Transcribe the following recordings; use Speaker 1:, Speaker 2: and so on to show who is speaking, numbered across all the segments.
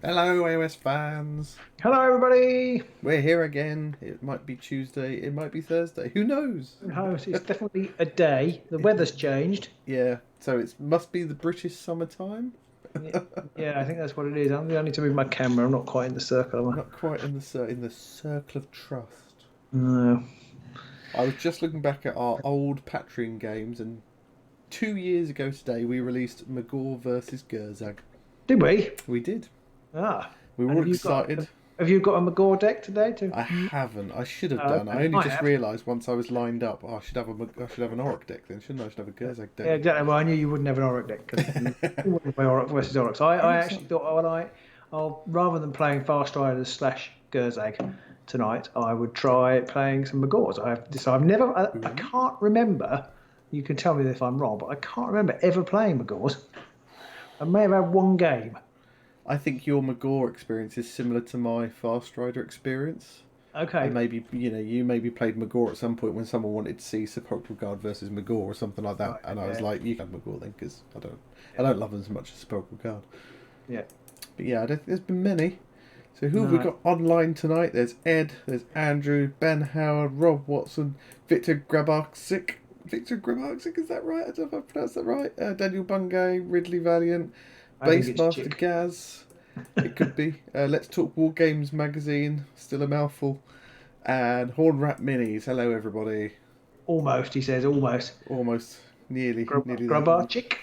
Speaker 1: Hello, AOS fans.
Speaker 2: Hello, everybody.
Speaker 1: We're here again. It might be Tuesday. It might be Thursday. Who knows?
Speaker 2: No, it's definitely a day. The weather's changed.
Speaker 1: Yeah. So it must be the British summertime.
Speaker 2: Yeah, yeah, I think that's what it is. I need to move my camera. I'm not quite in the circle, am
Speaker 1: Not quite in the circle of trust.
Speaker 2: I? No.
Speaker 1: I was just looking back at our old Patreon games, and 2 years ago today we released Magor versus Gerzag.
Speaker 2: Did we?
Speaker 1: We did.
Speaker 2: Ah.
Speaker 1: We were
Speaker 2: And
Speaker 1: all excited.
Speaker 2: Have you got a Magor deck today?
Speaker 1: I haven't. I should have
Speaker 2: Oh,
Speaker 1: done. I
Speaker 2: okay.
Speaker 1: only
Speaker 2: I
Speaker 1: just
Speaker 2: have.
Speaker 1: realised once I was lined up. Oh, I should have an Auric deck then, shouldn't I? I should have a Gerzag deck.
Speaker 2: Yeah, exactly. Well, I knew you wouldn't have an Auric deck because you wouldn't play Auric versus Auric. So I actually thought, rather than playing Fast Riders slash Gerzag tonight, I would try playing some Magors. I've never, I can't remember. You can tell me if I'm wrong, but I can't remember ever playing Magors. I may have had one game.
Speaker 1: I think your Magor experience is similar to my Fast Rider experience.
Speaker 2: Okay.
Speaker 1: And maybe you maybe played Magor at some point when someone wanted to see Sepulchral Guard versus Magor or something like that,
Speaker 2: Right,
Speaker 1: and I was
Speaker 2: yeah.
Speaker 1: like, "You can have Magor then, because I don't love them as much as Sepulchral Guard."
Speaker 2: Yeah.
Speaker 1: But yeah, there's been many. So who have we
Speaker 2: No.
Speaker 1: got online tonight? There's Ed, there's Andrew, Ben Howard, Rob Watson, Victor Grabarczyk. Victor Grabarczyk, is that right? I don't know if I pronounced that right. Daniel Bungay, Ridley Valiant,
Speaker 2: I think it's
Speaker 1: Basemaster
Speaker 2: Chick.
Speaker 1: Gaz. It could be. Let's Talk War Games magazine, still a mouthful. And Horn Rat Minis. Hello, everybody.
Speaker 2: Almost, he says, almost.
Speaker 1: Almost, nearly there.
Speaker 2: Grabarczyk.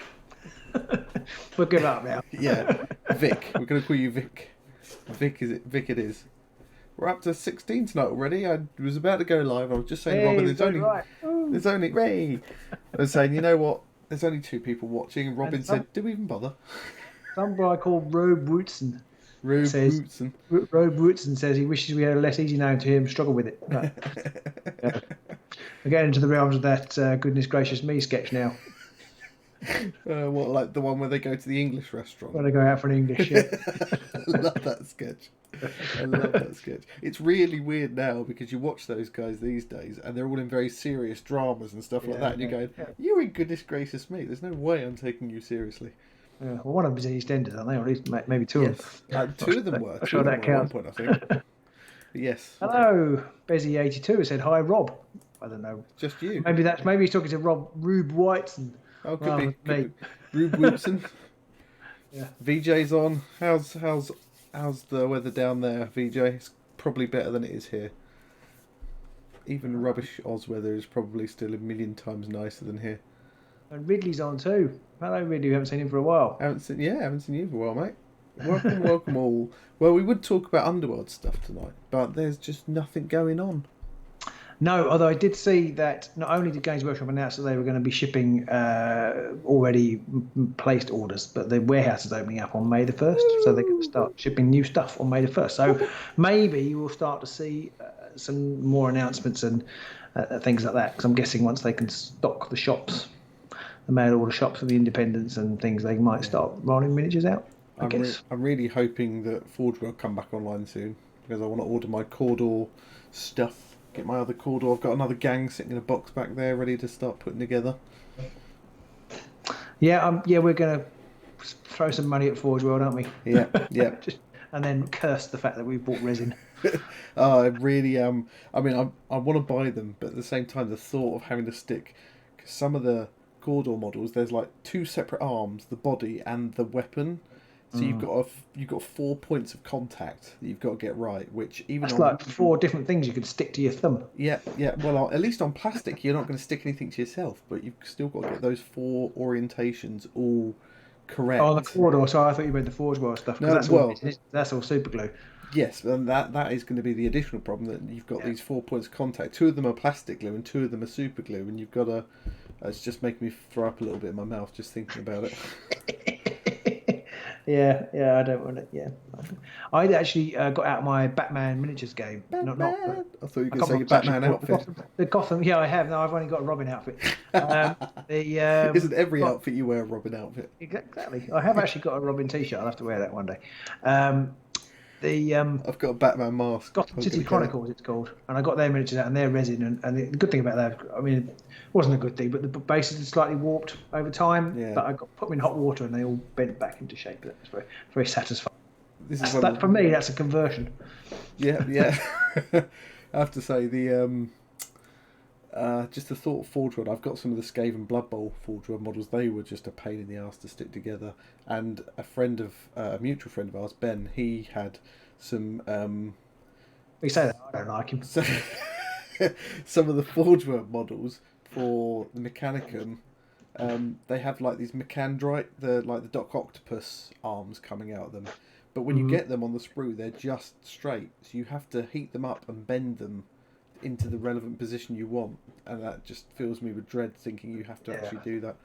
Speaker 2: We'll give up now.
Speaker 1: Yeah, Vic. We're going to call you Vic. Vic is it? Vic it is. We're up to 16 tonight already. I was about to go live. I was just saying,
Speaker 2: Hey,
Speaker 1: Robin,
Speaker 2: right.
Speaker 1: there's only Ray. I was saying, you know what? There's only 2 people watching. And Robin
Speaker 2: And some-
Speaker 1: said, "Do we even bother?"
Speaker 2: Some guy called Robe Wootson
Speaker 1: Rube
Speaker 2: says,
Speaker 1: Wootson.
Speaker 2: Robe Wootson says he wishes we had a less easy name to hear him struggle with it. No. Yeah. We're getting into the realms of that goodness gracious me sketch now.
Speaker 1: What, like the one where they go to the English restaurant?
Speaker 2: When I go out for an English shit.
Speaker 1: I love that sketch. I love that sketch. It's really weird now because you watch those guys these days and they're all in very serious dramas and stuff like that, and you're going, "You're in goodness gracious me. There's no way I'm taking you seriously."
Speaker 2: Yeah, well, one of them is in EastEnders, aren't they? Or at least maybe two of them.
Speaker 1: 2 of them were.
Speaker 2: I'm
Speaker 1: 2
Speaker 2: sure
Speaker 1: of them
Speaker 2: that
Speaker 1: were at one
Speaker 2: counts.
Speaker 1: point, I think. But yes.
Speaker 2: Hello, Bezzy82 said, hi, Rob. I don't know.
Speaker 1: Just you.
Speaker 2: Maybe he's talking to Rube Whiteson.
Speaker 1: Oh, could
Speaker 2: rather
Speaker 1: be.
Speaker 2: than me.
Speaker 1: Could be. Rube Woodson.
Speaker 2: Yeah.
Speaker 1: VJ's on. How's the weather down there, VJ? It's probably better than it is here. Even rubbish Oz weather is probably still a million times nicer than here.
Speaker 2: And Ridley's on too. Hello, Ridley. We haven't seen him for a while.
Speaker 1: Haven't seen you for a while, mate. Welcome all. Well, we would talk about Underworld stuff tonight, but there's just nothing going on.
Speaker 2: No, although I did see that not only did Games Workshop announce that they were going to be shipping already placed orders, but the warehouse is opening up on May the 1st, so they're going to start shipping new stuff on May the 1st. So maybe you will start to see some more announcements and things like that, because I'm guessing once they can stock the shops, the mail order shops for the independents and things, they might start rolling miniatures out, I guess.
Speaker 1: I'm really hoping that Forge will come back online soon, because I want to order my Cawdor stuff. Get my other Cawdor. I've got another gang sitting in a box back there ready to start putting together.
Speaker 2: Yeah, we're going to throw some money at Forge World, aren't we?
Speaker 1: Yeah.
Speaker 2: And then curse the fact that we bought resin.
Speaker 1: I really am. I mean, I want to buy them, but at the same time, the thought of having to stick, because some of the Cawdor models, there's like 2 separate arms, the body and the weapon. So you've got 4 points of contact that you've got to get right, which even
Speaker 2: That's like 4 different things you could stick to your thumb.
Speaker 1: Yeah. Well, at least on plastic, you're not going to stick anything to yourself, but you've still got to get those 4 orientations all correct.
Speaker 2: Oh, the Cawdor. Sorry, I thought you meant the Forge World stuff.
Speaker 1: No,
Speaker 2: That's all super glue.
Speaker 1: Yes, and that is going to be the additional problem, that you've got these 4 points of contact. 2 of them are plastic glue and 2 of them are super glue, and you've got to. It's just making me throw up a little bit in my mouth just thinking about it.
Speaker 2: Yeah, I don't want it. Yeah, I actually got out my Batman miniatures game.
Speaker 1: Batman. I thought you were going to say your Batman outfit.
Speaker 2: The Gotham. Yeah, I have. No, I've only got a Robin outfit.
Speaker 1: Isn't every outfit you wear a Robin outfit?
Speaker 2: Exactly. I have actually got a Robin t-shirt. I'll have to wear that one day.
Speaker 1: I've got a Batman mask.
Speaker 2: Gotham City Chronicles, it's called, and I got their miniatures out and their resin. And the good thing about that, I mean, it wasn't a good thing, but the base is slightly warped over time.
Speaker 1: Yeah.
Speaker 2: But I put them in hot water and they all bent back into shape. That was very, very satisfying.
Speaker 1: this is one
Speaker 2: That, for me, that's a conversion.
Speaker 1: Yeah. I have to say just the thought of Forge World. I've got some of the Skaven Blood Bowl Forge World models. They were just a pain in the ass to stick together. And a mutual friend of ours, Ben, he had some.
Speaker 2: We say that I don't like him.
Speaker 1: Some of the Forge World models for the Mechanicum. They have like these Mechandrite, the Doc Octopus arms coming out of them. But when you get them on the sprue, they're just straight. So you have to heat them up and bend them into the relevant position you want. And that just fills me with dread thinking you have to actually do that.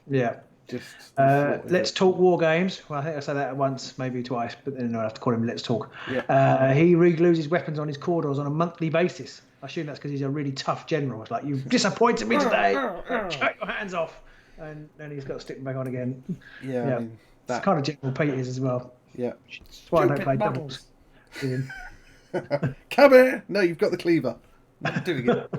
Speaker 2: Yeah.
Speaker 1: Just
Speaker 2: Let's talk war games. Well, I think I said that once, maybe twice, but then I have to call him Let's Talk.
Speaker 1: Yeah.
Speaker 2: He reglues his weapons on his corridors on a monthly basis. I assume that's because he's a really tough general. It's like, you've disappointed me today. Cut your hands off. And then he's got to stick them back on again.
Speaker 1: Yeah. I mean,
Speaker 2: it's kind of General Pete is as well.
Speaker 1: Yeah.
Speaker 2: That's why I don't play doubles.
Speaker 1: Come here! No, you've got the cleaver. Not doing it.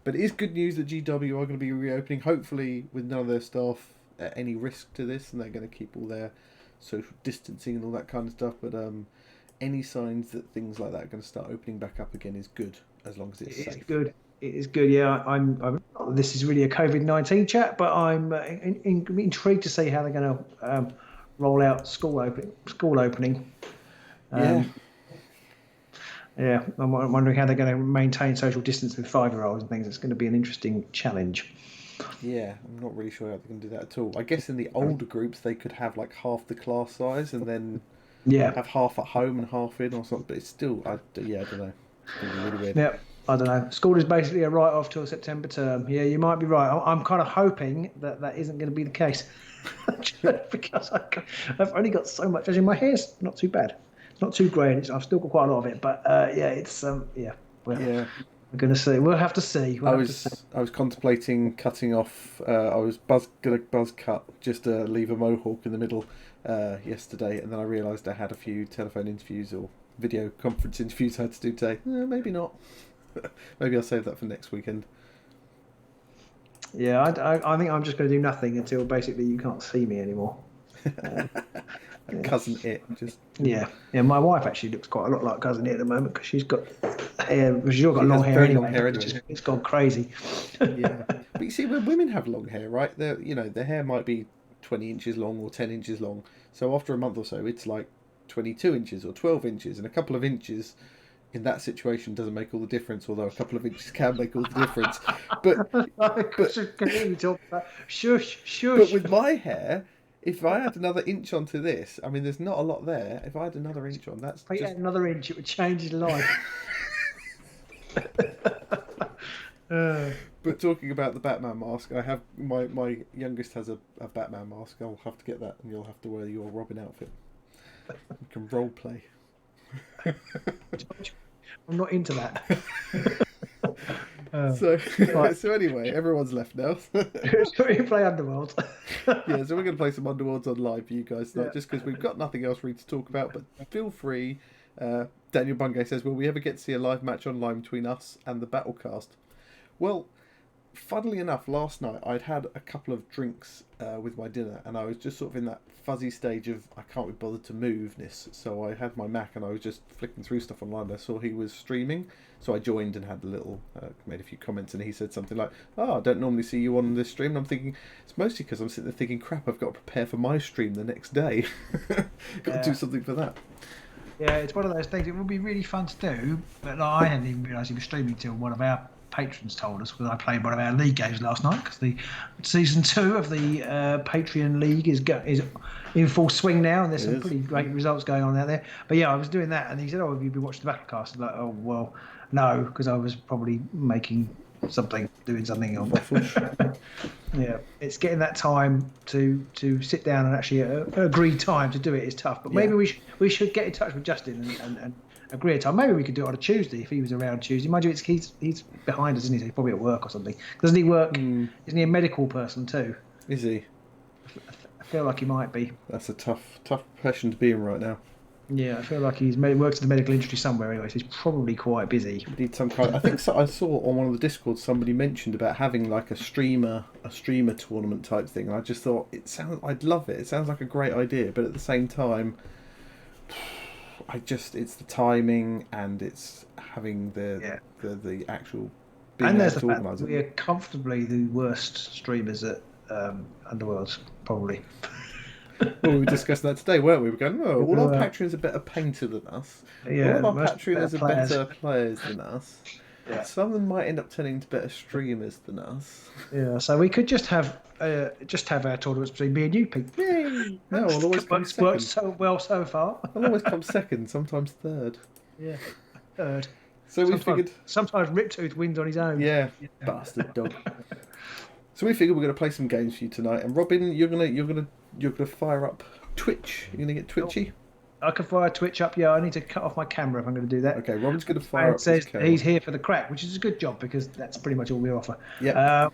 Speaker 1: But it is good news that GW are going to be reopening, hopefully with none of their staff at any risk to this, and they're going to keep all their social distancing and all that kind of stuff. But any signs that things like that are going to start opening back up again is good, as long as it's safe.
Speaker 2: It's good. It is good. Yeah, I'm. This is really a COVID-19 chat, but I'm intrigued to see how they're going to roll out school opening. Yeah, I'm wondering how they're going to maintain social distance with 5-year-olds and things. It's going to be an interesting challenge.
Speaker 1: Yeah, I'm not really sure how they can do that at all. I guess in the older groups they could have like half the class size and then have half at home and half in or something. But it's still, I don't know. It's going to be really weird.
Speaker 2: Yeah, I don't know. School is basically a write-off till September term. Yeah, you might be right. I'm kind of hoping that isn't going to be the case because I've only got so much. As in, my hair's not too bad. Not too grey, and I've still got quite a lot of it. But it's we're going to see. We'll have to see.
Speaker 1: I was contemplating cutting off. I was going to buzz cut just to leave a mohawk in the middle yesterday, and then I realised I had a few telephone interviews or video conference interviews I had to do today. Maybe not. Maybe I'll save that for next weekend.
Speaker 2: Yeah, I think I'm just going to do nothing until basically you can't see me anymore.
Speaker 1: Cousin It, just
Speaker 2: My wife actually looks quite a lot like Cousin It at the moment because she's got hair. She's got long hair anyway. It's gone crazy.
Speaker 1: Yeah, but you see, when women have long hair, right? Their hair might be 20 inches long or 10 inches long. So after a month or so, it's like 22 inches or 12 inches, and a couple of inches in that situation doesn't make all the difference. Although a couple of inches can make all the difference. But
Speaker 2: shush.
Speaker 1: But with my hair, if I had another inch onto this, I mean, there's not a lot there. If I had another inch on, that's
Speaker 2: if I had another inch, it would change his life.
Speaker 1: But talking about the Batman mask, I have my youngest has a Batman mask. I'll have to get that, and you'll have to wear your Robin outfit. You can role play.
Speaker 2: I'm not into that.
Speaker 1: So anyway, everyone's left now.
Speaker 2: Shall we play Underworlds?
Speaker 1: Yeah, so we're going to play some Underworlds on live for you guys tonight, just because we've got nothing else really to talk about. But feel free. Daniel Bungay says, will we ever get to see a live match online between us and the Battlecast? Well, funnily enough, last night I'd had a couple of drinks with my dinner, and I was just sort of in that fuzzy stage of I can't be bothered to move-ness. So I had my Mac and I was just flicking through stuff online. I saw he was streaming, so I joined and had a little, made a few comments, and he said something like, I don't normally see you on this stream. And I'm thinking, it's mostly because I'm sitting there thinking, crap, I've got to prepare for my stream the next day. Got to do something for that.
Speaker 2: Yeah, it's one of those things. It would be really fun to do, but I hadn't even realised he was streaming till one of our patrons told us, because I played one of our league games last night, because the season 2 of the Patreon League is in full swing now, and there's some pretty great results going on out there. But yeah, I was doing that, and he said, have you been watching the Battlecast? I was like, oh, well, no, because I was probably doing something else. Yeah, it's getting that time to sit down and actually agree time to do it is tough. But maybe we should get in touch with Justin and agree a time. Maybe we could do it on a Tuesday if he was around Tuesday. Mind you, he's behind us, isn't he? He's probably at work or something. Doesn't he work? Isn't he a medical person too?
Speaker 1: Is he?
Speaker 2: I feel like he might be.
Speaker 1: That's a tough profession to be in right now.
Speaker 2: Yeah, I feel like works in the medical industry somewhere anyway, so he's probably quite busy.
Speaker 1: Need some kind. I think so, I saw on one of the discords somebody mentioned about having like a streamer tournament type thing, and I just thought I'd love it. It sounds like a great idea, but at the same time, it's the timing and it's having the actual being
Speaker 2: And
Speaker 1: able
Speaker 2: there's the
Speaker 1: to
Speaker 2: fact
Speaker 1: organise
Speaker 2: that
Speaker 1: it.
Speaker 2: we are comfortably the worst streamers at Underworlds, probably.
Speaker 1: Well, we were discussing that today, weren't we? We're going, oh, all our
Speaker 2: Uh,
Speaker 1: Patreons are better painter than us. All
Speaker 2: yeah,
Speaker 1: of our
Speaker 2: most better
Speaker 1: Patreons are
Speaker 2: players.
Speaker 1: better players than us.
Speaker 2: Yeah.
Speaker 1: Some of them might end up turning into better streamers than us.
Speaker 2: Yeah, so we could just have our tournaments between me and you, Pete.
Speaker 1: Yay! No, I'll always come
Speaker 2: It's worked
Speaker 1: second.
Speaker 2: so well so far.
Speaker 1: I'll always come second, sometimes third.
Speaker 2: Yeah, third.
Speaker 1: So we figured,
Speaker 2: Sometimes Riptooth wins on his own.
Speaker 1: yeah, bastard dog. So we figured we're going to play some games for you tonight. And Robin, you're gonna fire up Twitch. You're gonna get twitchy.
Speaker 2: I can fire Twitch up. Yeah, I need to cut off my camera if I'm going to do that.
Speaker 1: Okay, Robin's gonna fire
Speaker 2: And
Speaker 1: up.
Speaker 2: it says
Speaker 1: his camera.
Speaker 2: he's here for the crack, which is a good job because that's pretty much all we offer.
Speaker 1: Yeah.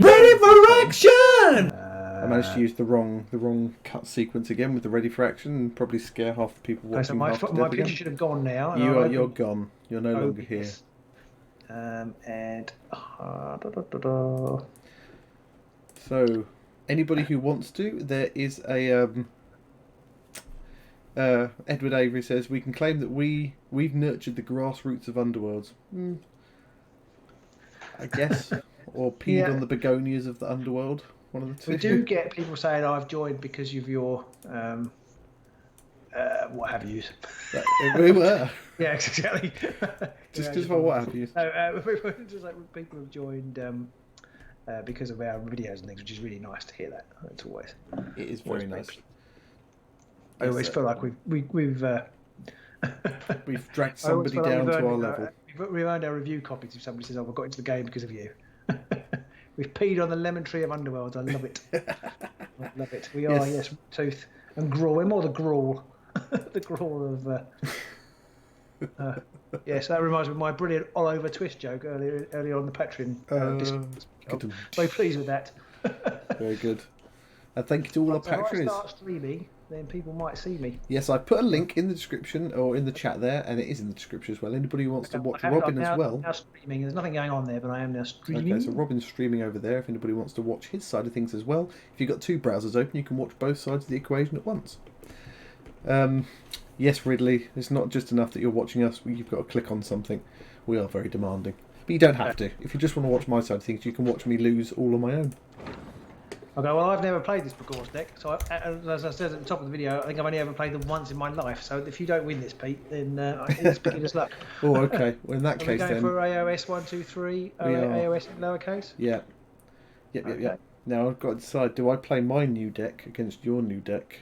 Speaker 3: Ready for action!
Speaker 1: I managed to use the wrong cut sequence again with the ready for action and probably scare half the people
Speaker 2: Okay, so
Speaker 1: watching.
Speaker 2: my
Speaker 1: half to
Speaker 2: picture
Speaker 1: death again.
Speaker 2: should have gone now. and
Speaker 1: You're gone. You're no longer here.
Speaker 2: OBS. And
Speaker 1: So, anybody who wants to, there is a Edward Avery says we can claim that we've nurtured the grassroots of Underworlds. I guess, or peed
Speaker 2: Yeah.
Speaker 1: on the begonias of the Underworld. One of the two.
Speaker 2: we do get people saying I've joined because of your what have you?
Speaker 1: We were
Speaker 2: Yeah, exactly.
Speaker 1: just because of our what have you.
Speaker 2: Just like people have joined because of our videos and things, which is really nice to hear that. It's always.
Speaker 1: It is very nice.
Speaker 2: I always feel like we've
Speaker 1: We've dragged somebody down to our level.
Speaker 2: We've earned our review copies if somebody says, "Oh, I got into the game because of you." We've peed on the lemon tree of Underworld. I love it. I love it. We are, yes, Tooth and Grawl. We're more the Grawl. The Grawl of... yes, that reminds me of my brilliant all-over twist joke earlier on the Patreon. Very pleased with that.
Speaker 1: Very good. And thank you to all our
Speaker 2: So if I
Speaker 1: patrons.
Speaker 2: start streaming, then people might see me.
Speaker 1: Yes, I put a link in the description or in the chat there, and it is in the description as well. Anybody who wants to watch Robin as well.
Speaker 2: Now streaming. There's nothing going on there, but I am now streaming.
Speaker 1: Okay, so Robin's streaming over there. If anybody wants to watch his side of things as well, if you've got two browsers open, you can watch both sides of the equation at once. Yes, Ridley, it's not just enough that you're watching us. You've got to click on something. We are very demanding. But you don't have to. If you just want to watch my side of things, you can watch me lose all on my own.
Speaker 2: Okay, well, I've never played this Begor's deck, so as I said at the top of the video, I think I've only ever played them once in my life. So if you don't win this, Pete, then it's beginner's luck.
Speaker 1: Oh, okay. Well, in that
Speaker 2: Are we
Speaker 1: case,
Speaker 2: going
Speaker 1: then.
Speaker 2: for AOS 1, 2, 3,
Speaker 1: We are.
Speaker 2: AOS in lowercase?
Speaker 1: Yeah. Yep.
Speaker 2: Okay.
Speaker 1: Now I've got to decide, do I play my new deck against your new deck?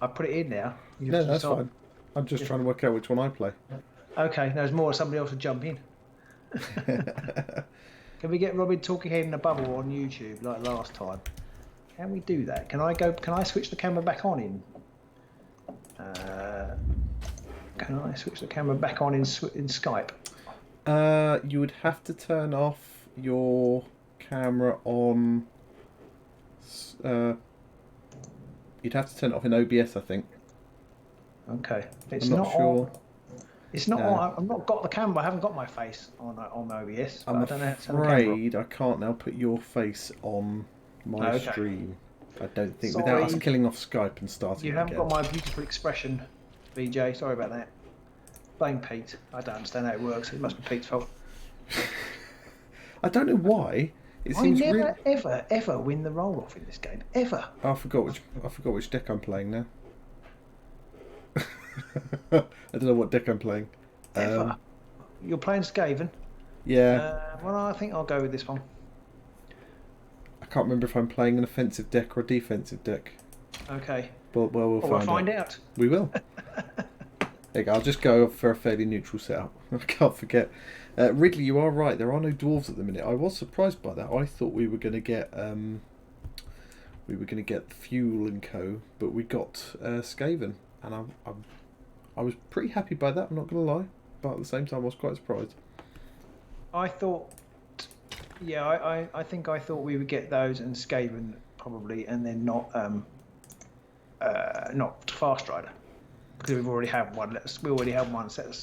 Speaker 2: I put it in now. You
Speaker 1: No,
Speaker 2: have to
Speaker 1: that's
Speaker 2: decide.
Speaker 1: fine. I'm just trying to work out which one I play.
Speaker 2: Okay, there's more. Somebody else will jump in. Can we get Robin talking head in a bubble on YouTube like last time? Can we do that? Can I switch the camera back on in? Can I switch the camera back on in Skype?
Speaker 1: You would have to turn off your camera on. You'd have to turn it off in OBS, I think.
Speaker 2: Okay,
Speaker 1: I'm not sure.
Speaker 2: It's not.
Speaker 1: No.
Speaker 2: I've not got the camera. I haven't got my face on OBS. But
Speaker 1: I'm
Speaker 2: I don't know how to turn the camera on.
Speaker 1: afraid I can't now put your face on my
Speaker 2: Okay.
Speaker 1: stream. I don't think,
Speaker 2: Sorry.
Speaker 1: without us killing off Skype and starting
Speaker 2: You
Speaker 1: it
Speaker 2: haven't
Speaker 1: again.
Speaker 2: got my beautiful expression, VJ. Sorry about that. Blame Pete. I don't understand how it works. It must be Pete's fault.
Speaker 1: I don't know why. It
Speaker 2: I
Speaker 1: seems
Speaker 2: never,
Speaker 1: really.
Speaker 2: ever win the roll off in this game. Ever.
Speaker 1: I forgot which deck I'm playing now. I don't know what deck I'm playing.
Speaker 2: Ever. You're playing Skaven.
Speaker 1: Yeah,
Speaker 2: Well, I think I'll go with this one.
Speaker 1: I can't remember if I'm playing an offensive deck or a defensive deck.
Speaker 2: Okay.
Speaker 1: But well, we'll
Speaker 2: We'll
Speaker 1: find
Speaker 2: find
Speaker 1: out.
Speaker 2: out.
Speaker 1: We will. There you go. I'll just go for a fairly neutral setup. I can't forget. Ridley, you are right. There are no dwarves at the minute. I was surprised by that. I thought we were going to get Fuel and Co, but we got Skaven, and I was pretty happy by that. I'm not going to lie, but at the same time, I was quite surprised.
Speaker 2: I thought. Yeah, I think I thought we would get those and Skaven probably, and then not Fast Rider, because we've already had one. We already have one set of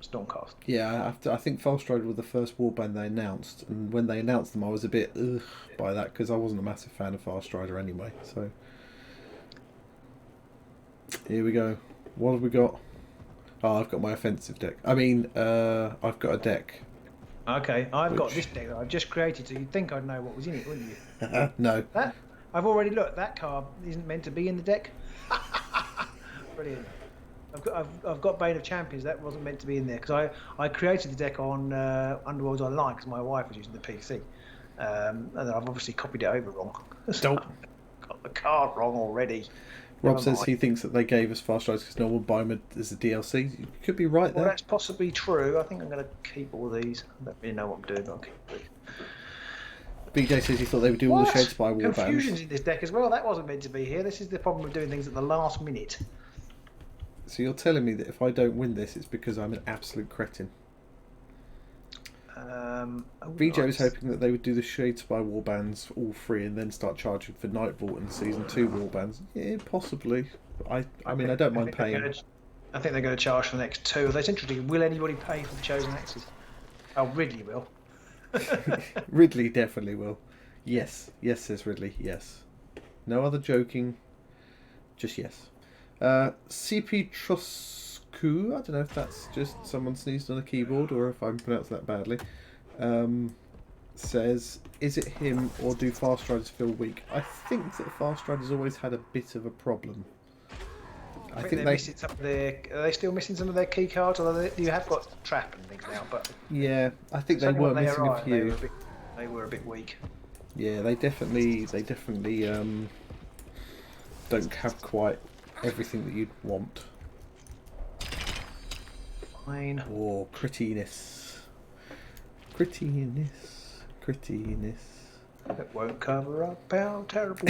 Speaker 2: Stormcast.
Speaker 1: Yeah, I think Fast Rider were the first warband they announced, and when they announced them, I was a bit ugh by that because I wasn't a massive fan of Fast Rider anyway. So here we go. What have we got? Oh, I've got my offensive deck. I mean, I've got a deck.
Speaker 2: Okay, I've got this deck that I've just created, so you'd think I'd know what was in it, wouldn't you?
Speaker 1: No.
Speaker 2: That I've already looked. That card isn't meant to be in the deck. Brilliant. I've got Bane of Champions. That wasn't meant to be in there because I created the deck on Underworlds Online because my wife was using the PC, and then I've obviously copied it over wrong.
Speaker 1: Don't.
Speaker 2: Got the card wrong already.
Speaker 1: Rob says he thinks that they gave us Fast Riders because no one would buy them as a DLC. You could be right there.
Speaker 2: Well, that's possibly true. I think I'm going to keep all these. I don't really know what I'm doing, but I'll keep these.
Speaker 1: BJ says he thought they would do all the Shadespire warbands.
Speaker 2: Confusion's in this deck as well. That wasn't meant to be here. This is the problem of doing things at the last minute.
Speaker 1: So you're telling me that if I don't win this, it's because I'm an absolute cretin. BJ was hoping that they would do the Shadespire warbands all free and then start charging for Night Vault and Season 2 warbands. Yeah, possibly. I mean, I don't mind paying.
Speaker 2: I think they're going to charge for the next two. That's interesting. Will anybody pay for the Chosen Axes? Oh, Ridley will.
Speaker 1: Ridley definitely will. Yes. Yes, says Ridley. Yes. No other joking. Just yes. CP Trosku, I don't know if that's just someone sneezed on a keyboard or if I'm pronouncing that badly, says, is it him or do Fast Riders feel weak? I think that Fast Riders always had a bit of a problem.
Speaker 2: I think they're missing some of their. Are they still missing some of their key cards? Although you have got trap and things now, but
Speaker 1: yeah, I think they were missing a few.
Speaker 2: They were a bit weak.
Speaker 1: Yeah, they definitely don't have quite everything that you'd want.
Speaker 2: Fine.
Speaker 1: Or crittiness.
Speaker 2: That won't cover up how terrible.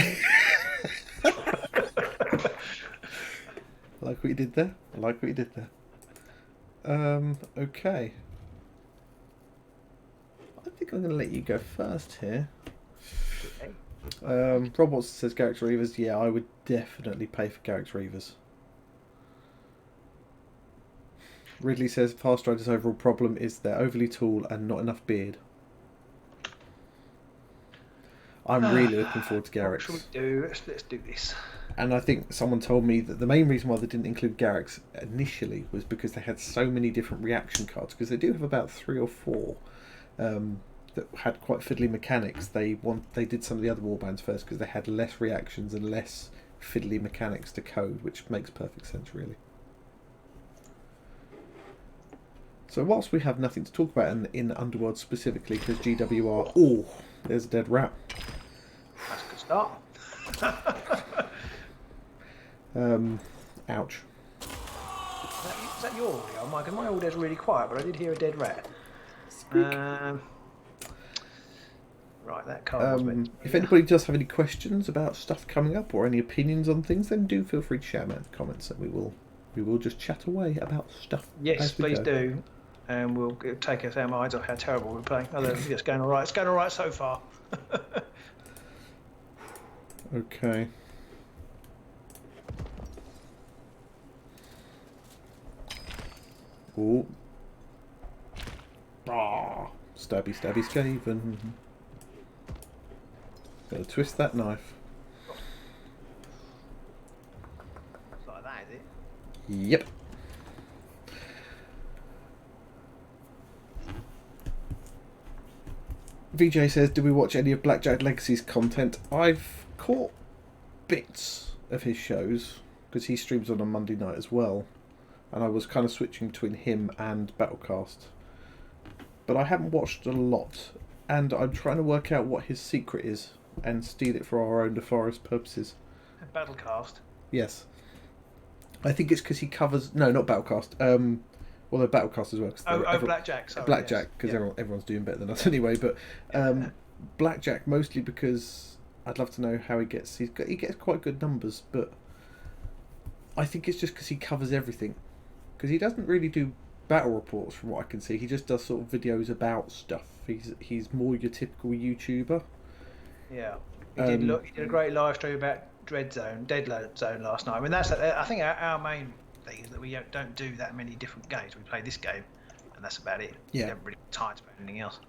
Speaker 1: Like what you did there. Okay. I think I'm going to let you go first here.
Speaker 2: Okay.
Speaker 1: Rob Watson says Garrick's Reavers. Yeah, I would definitely pay for Garrick's Reavers. Ridley says Fast Rider's overall problem is they're overly tall and not enough beard. I'm really looking forward to Garrick's.
Speaker 2: What should we do? Let's do this.
Speaker 1: And I think someone told me that the main reason why they didn't include Garrick's initially was because they had so many different reaction cards. Because they do have about 3 or 4 that had quite fiddly mechanics. They did some of the other warbands first because they had less reactions and less fiddly mechanics to code, which makes perfect sense, really. So whilst we have nothing to talk about in Underworld specifically, because GWR... Oh, there's a dead rat.
Speaker 2: That's a good start.
Speaker 1: Ouch.
Speaker 2: Is that your audio? My audio's really quiet, but I did hear a dead rat. Right, that card.
Speaker 1: If anybody does have any questions about stuff coming up or any opinions on things, then do feel free to share them in the comments, and we will just chat away about stuff.
Speaker 2: Yes, please do, and we'll take our minds off how terrible we're playing. Although it's going all right. It's going all right so far.
Speaker 1: Okay. Oh. Ah, stabby, Skaven. Gotta twist that knife.
Speaker 2: It's like that, is it?
Speaker 1: Yep. VJ says, do we watch any of Blackjack Legacy's content? I've caught bits of his shows because he streams on a Monday night as well, and I was kind of switching between him and Battlecast, but I haven't watched a lot, and I'm trying to work out what his secret is and steal it for our own nefarious purposes.
Speaker 2: Battlecast.
Speaker 1: Yes, I think it's because he covers not Battlecast. Well, Battlecast as well.
Speaker 2: Blackjack. Sorry,
Speaker 1: Blackjack, because everyone's doing better than us anyway. But Blackjack mostly because I'd love to know how he gets. He gets quite good numbers, but I think it's just because he covers everything. Because he doesn't really do battle reports, from what I can see. He just does sort of videos about stuff. He's more your typical YouTuber.
Speaker 2: Yeah, he did look. He did a great live stream about Dead Zone last night. I mean, I think our main thing is that we don't do that many different games. We play this game, and that's about it.
Speaker 1: Yeah.
Speaker 2: We don't really have time to play anything else.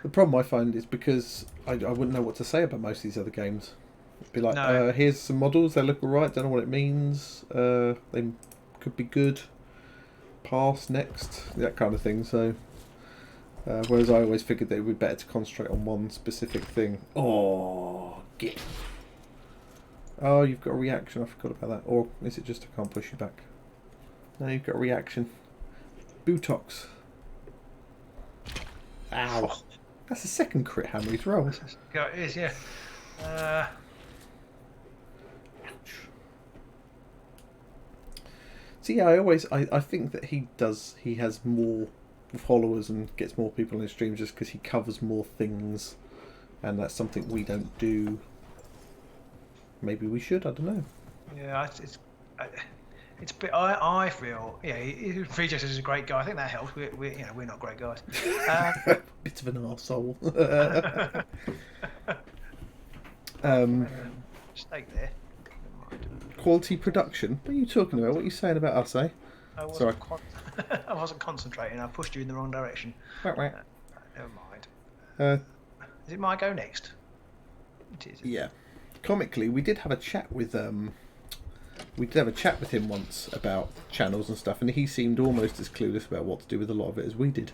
Speaker 1: The problem I find is because I wouldn't know what to say about most of these other games. It'd be like,
Speaker 2: No.
Speaker 1: here's some models, they look alright, don't know what it means, they could be good, pass, next, that kind of thing. So, whereas I always figured that it would be better to concentrate on one specific thing. Oh, get. Oh, you've got a reaction, I forgot about that. Or is it just I can't push you back? No, you've got a reaction. Butox. Ow. That's the second crit hammer he's rolled.
Speaker 2: Yeah, it is, yeah.
Speaker 1: Ouch. So yeah, I think that he has more followers and gets more people on his streams just because he covers more things, and that's something we don't do. Maybe we should, I don't know.
Speaker 2: Yeah, it's a bit. I feel, VJ is a great guy. I think that helps. We're not great guys.
Speaker 1: Bit of an arsehole.
Speaker 2: Stay there.
Speaker 1: Quality production? What are you talking about? What are you saying about us, eh? Sorry.
Speaker 2: I wasn't concentrating. I pushed you in the wrong direction.
Speaker 1: Right.
Speaker 2: Never mind. Is it my go next? It is.
Speaker 1: Yeah. Comically, we did have a chat with him once about channels and stuff, and he seemed almost as clueless about what to do with a lot of it as we did,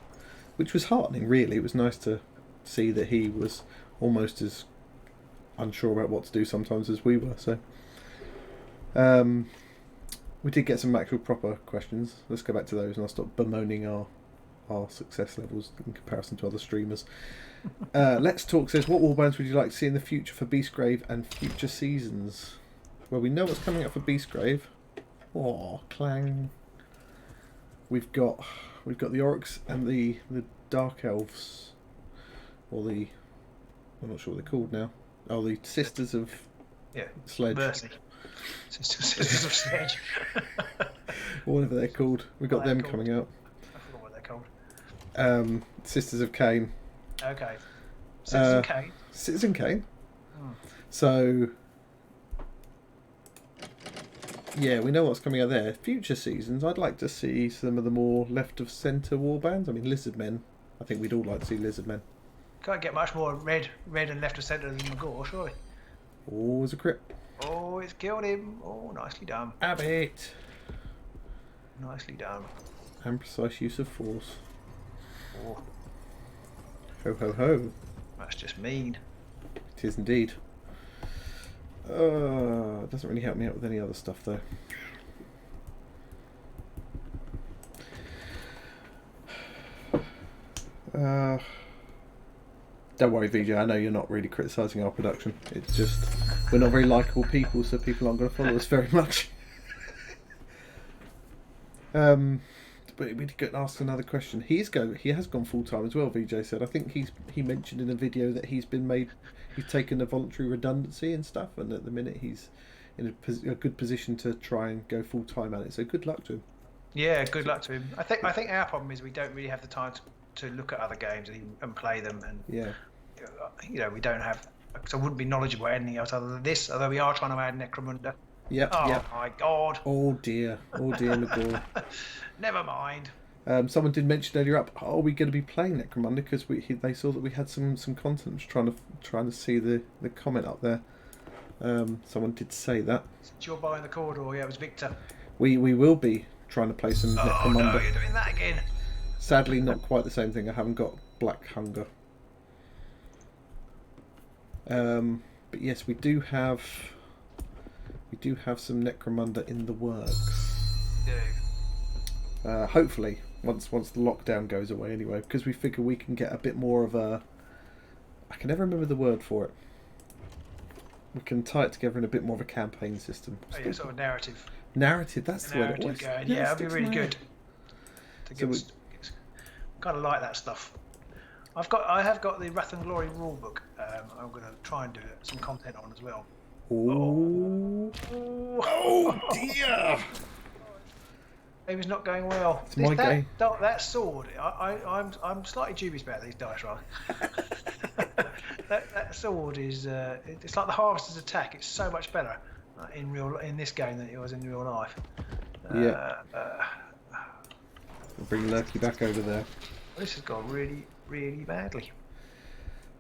Speaker 1: which was heartening, really. It was nice to see that he was almost as unsure about what to do sometimes as we were. So we did get some actual proper questions. Let's go back to those and I'll stop bemoaning our success levels in comparison to other streamers. Let's Talk says, what warbands would you like to see in the future for Beastgrave and future seasons? Well, we know what's coming up for Beastgrave. Oh, clang. We've got the Orcs and the Dark Elves, or I'm not sure what they're called now. Oh, the Sisters of Sledge.
Speaker 2: Mercy. Sisters of Sledge.
Speaker 1: Whatever they're called. We've got them coming out.
Speaker 2: I forgot what they're called.
Speaker 1: Sisters of Cain.
Speaker 2: Okay. Citizen Kane.
Speaker 1: Citizen Kane. So, yeah, we know what's coming out there. Future seasons, I'd like to see some of the more left of centre warbands. I mean, Lizardmen. I think we'd all like to see Lizardmen.
Speaker 2: Can't get much more red and left of centre than Magor, surely.
Speaker 1: Oh, it's a crit.
Speaker 2: Oh, it's killed him. Oh, nicely done.
Speaker 1: Abbott.
Speaker 2: Nicely done.
Speaker 1: And precise use of force.
Speaker 2: Oh,
Speaker 1: Ho ho ho.
Speaker 2: that's just mean.
Speaker 1: It is indeed. It doesn't really help me out with any other stuff though. Don't worry, VJ, I know you're not really criticising our production. It's just we're not very likeable people, so people aren't going to follow us very much. But we did get asked another question. He has gone full time as well. VJ said. I think he mentioned in a video that he's taken a voluntary redundancy and stuff, and at the minute he's in a good position to try and go full time at it. So good luck to him.
Speaker 2: Yeah, good luck to him. I think our problem is we don't really have the time to look at other games and play them, and we don't have. So I wouldn't be knowledgeable about anything else other than this. Although we are trying to add Necromunda.
Speaker 1: Yep.
Speaker 2: My God.
Speaker 1: Oh dear, McGraw.
Speaker 2: Never mind.
Speaker 1: Someone did mention earlier up. Are we going to be playing Necromunda? Because they saw that we had some content. I'm trying to see the comment up there. Someone did say that.
Speaker 2: Since you're buying the corridor, it was Victor.
Speaker 1: We will be trying to play some Necromunda.
Speaker 2: Oh no, you're doing that again.
Speaker 1: Sadly, not quite the same thing. I haven't got Black Hunger. But yes, we do have some Necromunda in the works.
Speaker 2: We do.
Speaker 1: Hopefully, once the lockdown goes away anyway, because we figure we can get a bit more of a... I can never remember the word for it. We can tie it together in a bit more of a campaign system.
Speaker 2: Sort of narrative.
Speaker 1: Narrative, that's the word it was.
Speaker 2: Going. Yeah, that'd be really good. Kind of like that stuff. I have got the Wrath and Glory rulebook. I'm going to try and do some content on as well.
Speaker 1: Oh dear!
Speaker 2: Game's not going well.
Speaker 1: It's my game.
Speaker 2: That sword. I'm slightly dubious about these dice rolls. that sword is it's like the harvester's attack. It's so much better in this game than it was in real life.
Speaker 1: Yeah. We'll bring Lurky back over there.
Speaker 2: This has gone really, really badly.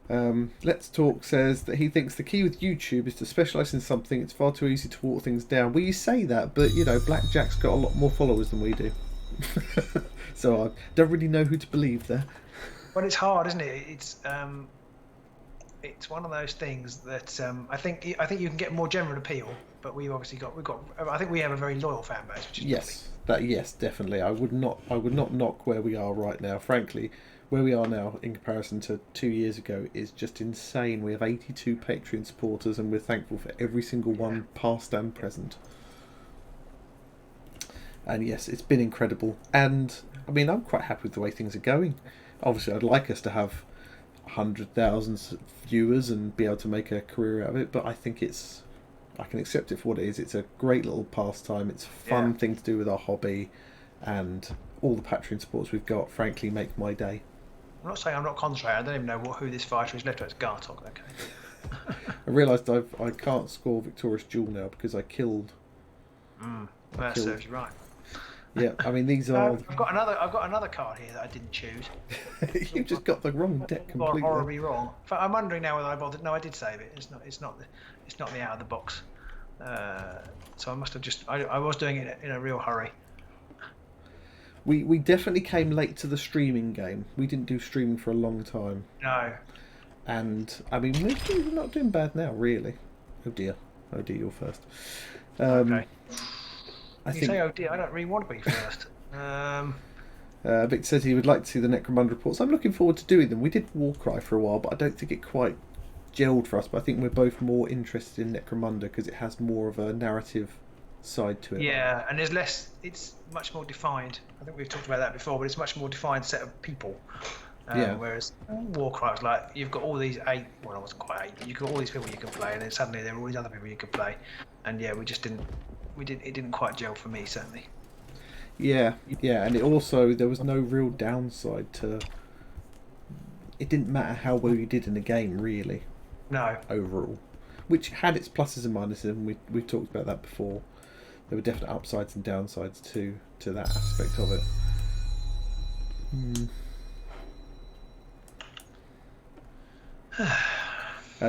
Speaker 1: Let's Talk says that he thinks the key with YouTube is to specialise in something. It's far too easy to water things down. Well, you say that, but you know, Blackjack's got a lot more followers than we do. So I don't really know who to believe there.
Speaker 2: Well, it's hard, isn't it? It's one of those things that I think you can get more general appeal, but we've got. I think we have a very loyal fan base, which is
Speaker 1: yes, definitely. I would not knock where we are right now. Frankly, where we are now in comparison to 2 years ago is just insane. We have 82 Patreon supporters, and we're thankful for every single one, past and present. And yes, it's been incredible. And I mean, I'm quite happy with the way things are going. Obviously, I'd like us to have 100,000 viewers and be able to make a career out of it, but I think I can accept it for what it is. It's a great little pastime. It's a fun thing to do with our hobby, and all the Patreon supporters we've got, frankly, make my day.
Speaker 2: I'm not saying I'm not contrary. I don't even know who this fighter is left. It's Gartok. Okay.
Speaker 1: I realised I can't score Victorious Duel now because I killed.
Speaker 2: That serves you right.
Speaker 1: Yeah, I mean these are.
Speaker 2: I've got another card here that I didn't choose.
Speaker 1: You've just got the wrong deck completely.
Speaker 2: Horribly wrong. In fact, I'm wondering now whether I bothered. No, I did save it. It's not the out of the box. So I must have just. I was doing it in a real hurry.
Speaker 1: We definitely came late to the streaming game. We didn't do streaming for a long time.
Speaker 2: No.
Speaker 1: And I mean we're not doing bad now, really. Oh dear, you're first.
Speaker 2: Okay.
Speaker 1: I think,
Speaker 2: say, oh dear, I don't really want to be first.
Speaker 1: Victor says he would like to see the Necromunda reports. I'm looking forward to doing them. We did Warcry for a while, but I don't think it quite gelled for us. But I think we're both more interested in Necromunda because it has more of a narrative side to it.
Speaker 2: Yeah, and there's less. It's much more defined. I think we've talked about that before, but it's much more defined set of people. Whereas Warcry was like you've got all these 8. Well, it wasn't quite 8. You've got all these people you can play, and then suddenly there are all these other people you can play. And yeah, we just didn't. It didn't quite gel for me, certainly.
Speaker 1: Yeah, and it also there was no real downside to. It didn't matter how well you did in the game, really.
Speaker 2: No.
Speaker 1: Overall, which had its pluses and minuses, and we talked about that before. There were definite upsides and downsides to that aspect of it.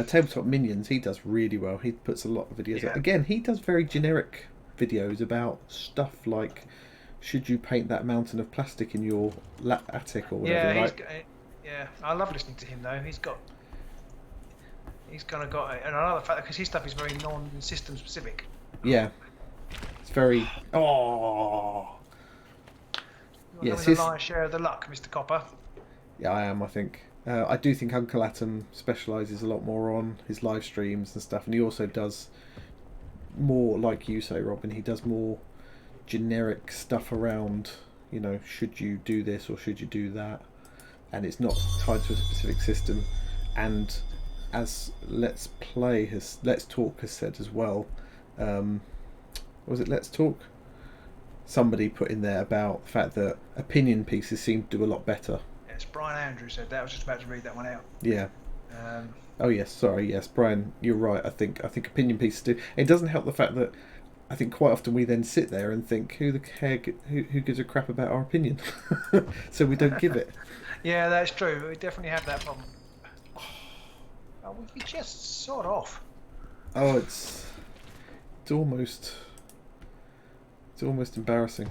Speaker 1: Tabletop Minions, he does really well. He puts a lot of videos out. Again, he does very generic videos about stuff like should you paint that mountain of plastic in your attic or whatever.
Speaker 2: I love listening to him though. He's kind of got another fact because his stuff is very non-system specific.
Speaker 1: Yeah, it's very
Speaker 2: Yes, the lion's share of the luck, Mr. Copper.
Speaker 1: Yeah, I am. I think I do think Uncle Atom specialises a lot more on his live streams and stuff, and he also does more, like you say, Robin. He does more generic stuff around, you know, should you do this or should you do that, and it's not tied to a specific system. And as Let's Talk has said as well, was it Let's Talk? Somebody put in there about the fact that opinion pieces seem to do a lot better.
Speaker 2: Yes, Brian Andrews said that. I was just about to read that one out.
Speaker 1: Yeah. Oh yes, sorry, yes, Brian, you're right. I think opinion pieces do. It doesn't help the fact that I think quite often we then sit there and think, who gives a crap about our opinion? So we don't give it.
Speaker 2: Yeah, that's true. We definitely have that problem. Oh, we just sort off.
Speaker 1: Oh, it's almost embarrassing.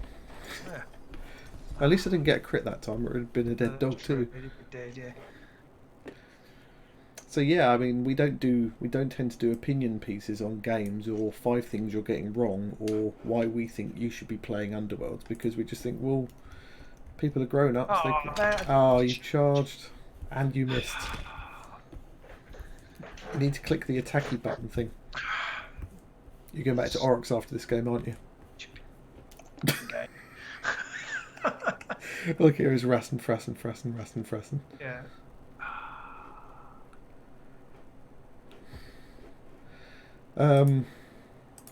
Speaker 2: Yeah.
Speaker 1: At least I didn't get a crit that time. It would have been a dead dog too.
Speaker 2: Dead, yeah.
Speaker 1: So yeah, I mean, we don't tend to do opinion pieces on games or 5 things you're getting wrong or why we think you should be playing Underworlds, because we just think, well, people are grown up. You charged and you missed. You need to click the attacky button thing. You're going back to Oryx after this game, aren't you?
Speaker 2: Okay.
Speaker 1: Look, here is Rassen.
Speaker 2: Yeah.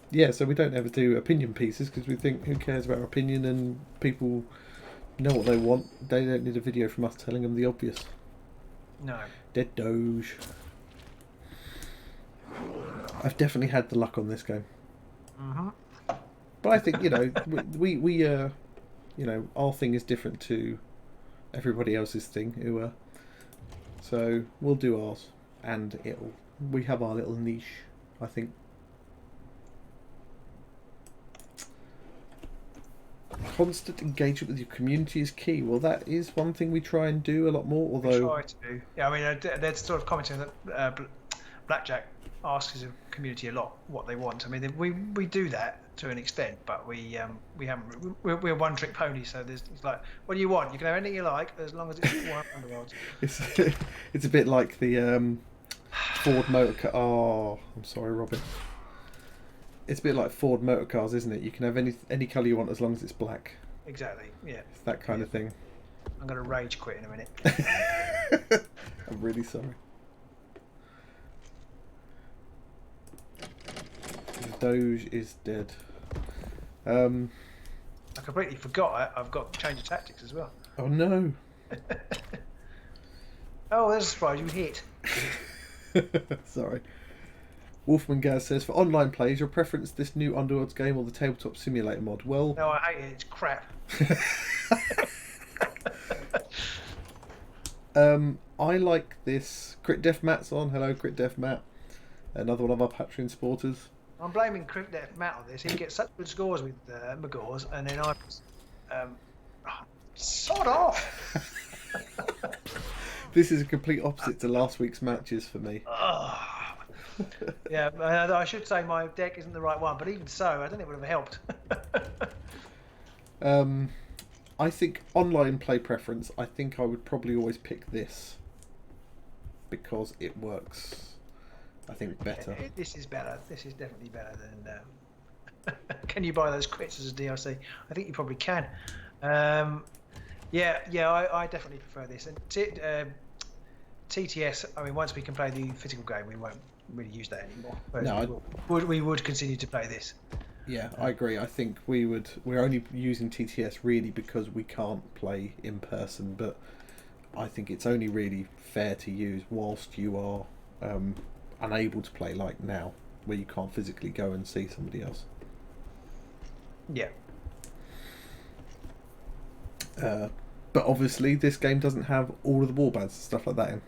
Speaker 1: Yeah, so we don't ever do opinion pieces because we think, who cares about our opinion, and people know what they want. They don't need a video from us telling them the obvious.
Speaker 2: No.
Speaker 1: Dead Doge. I've definitely had the luck on this game.
Speaker 2: Mm-hmm.
Speaker 1: But I think, you know, we you know, our thing is different to everybody else's thing. So we'll do ours, and we have our little niche, I think. Constant engagement with your community is key. Well, that is one thing we try and do a lot more. Although
Speaker 2: We try to. Yeah, I mean, they're sort of commenting that Blackjack asks his community a lot what they want. I mean, we do that to an extent, but we haven't. We're one trick pony, so it's like, what do you want? You can have anything you like as long as it's Warhammer Underworlds.
Speaker 1: it's a bit like the Ford motor car. Oh, I'm sorry, Robin. It's a bit like Ford motor cars, isn't it? You can have any colour you want as long as it's black.
Speaker 2: Exactly. Yeah.
Speaker 1: It's that kind of thing.
Speaker 2: I'm going to rage quit in a minute.
Speaker 1: I'm really sorry. Doge is dead.
Speaker 2: I completely forgot. I've got change of tactics as well.
Speaker 1: Oh no.
Speaker 2: Oh, there's a surprise. You hit.
Speaker 1: Sorry. Wolfman Gaz says, for online plays, your preference this new Underworlds game or the tabletop simulator mod? Well,
Speaker 2: No, I hate it. It's crap.
Speaker 1: I like this. Crit Def Matt's on. Hello, Crit Def Matt. Another one of our Patreon supporters.
Speaker 2: I'm blaming Crit Def Matt on this. He gets such good scores with Magors, and then sod off.
Speaker 1: This is a complete opposite to last week's matches for me.
Speaker 2: Yeah, I should say my deck isn't the right one, but even so, I don't think it would have helped.
Speaker 1: I think online play preference, I think I would probably always pick this because it works, I think, better.
Speaker 2: This is better. This is definitely better than... Can you buy those crits as a DLC? I think you probably can. Yeah, I definitely prefer this. And TTS, I mean, once we can play the physical game, we won't really use that anymore.
Speaker 1: No,
Speaker 2: we would continue to play this.
Speaker 1: Yeah, I agree. I think we're only using TTS really because we can't play in person, but I think it's only really fair to use whilst you are unable to play, like now, where you can't physically go and see somebody else.
Speaker 2: Yeah.
Speaker 1: But obviously this game doesn't have all of the warbands and stuff like that in.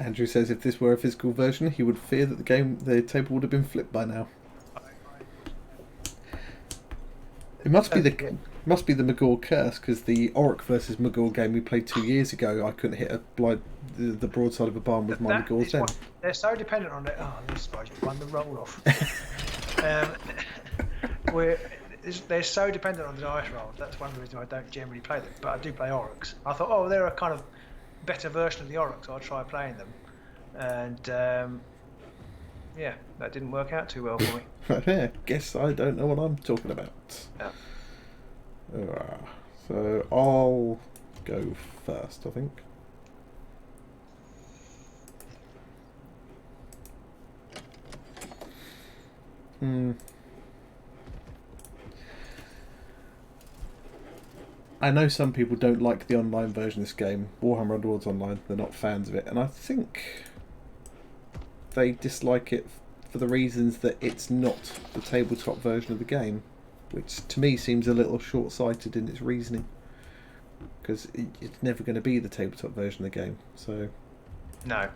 Speaker 1: Andrew says if this were a physical version, he would fear that the table would have been flipped by now. It must be the Magor curse, because the Orc versus Magor game we played 2 years ago, I couldn't hit the broadside of a barn with my Magors then.
Speaker 2: They're so dependent on it. Oh, I suppose you won the roll off. They're so dependent on the dice rolls. That's one of the reasons I don't generally play them. But I do play Orcs. I thought, oh, they're a kind of better version of the Orcs, so I'll try playing them. And yeah, that didn't work out too well for me.
Speaker 1: Yeah, guess I don't know what I'm talking about.
Speaker 2: Yeah.
Speaker 1: So I'll go first, I think. I know some people don't like the online version of this game, Warhammer Underworlds Online. They're not fans of it, and I think they dislike it for the reasons that it's not the tabletop version of the game, which to me seems a little short-sighted in its reasoning, because it's never going to be the tabletop version of the game. So
Speaker 2: no.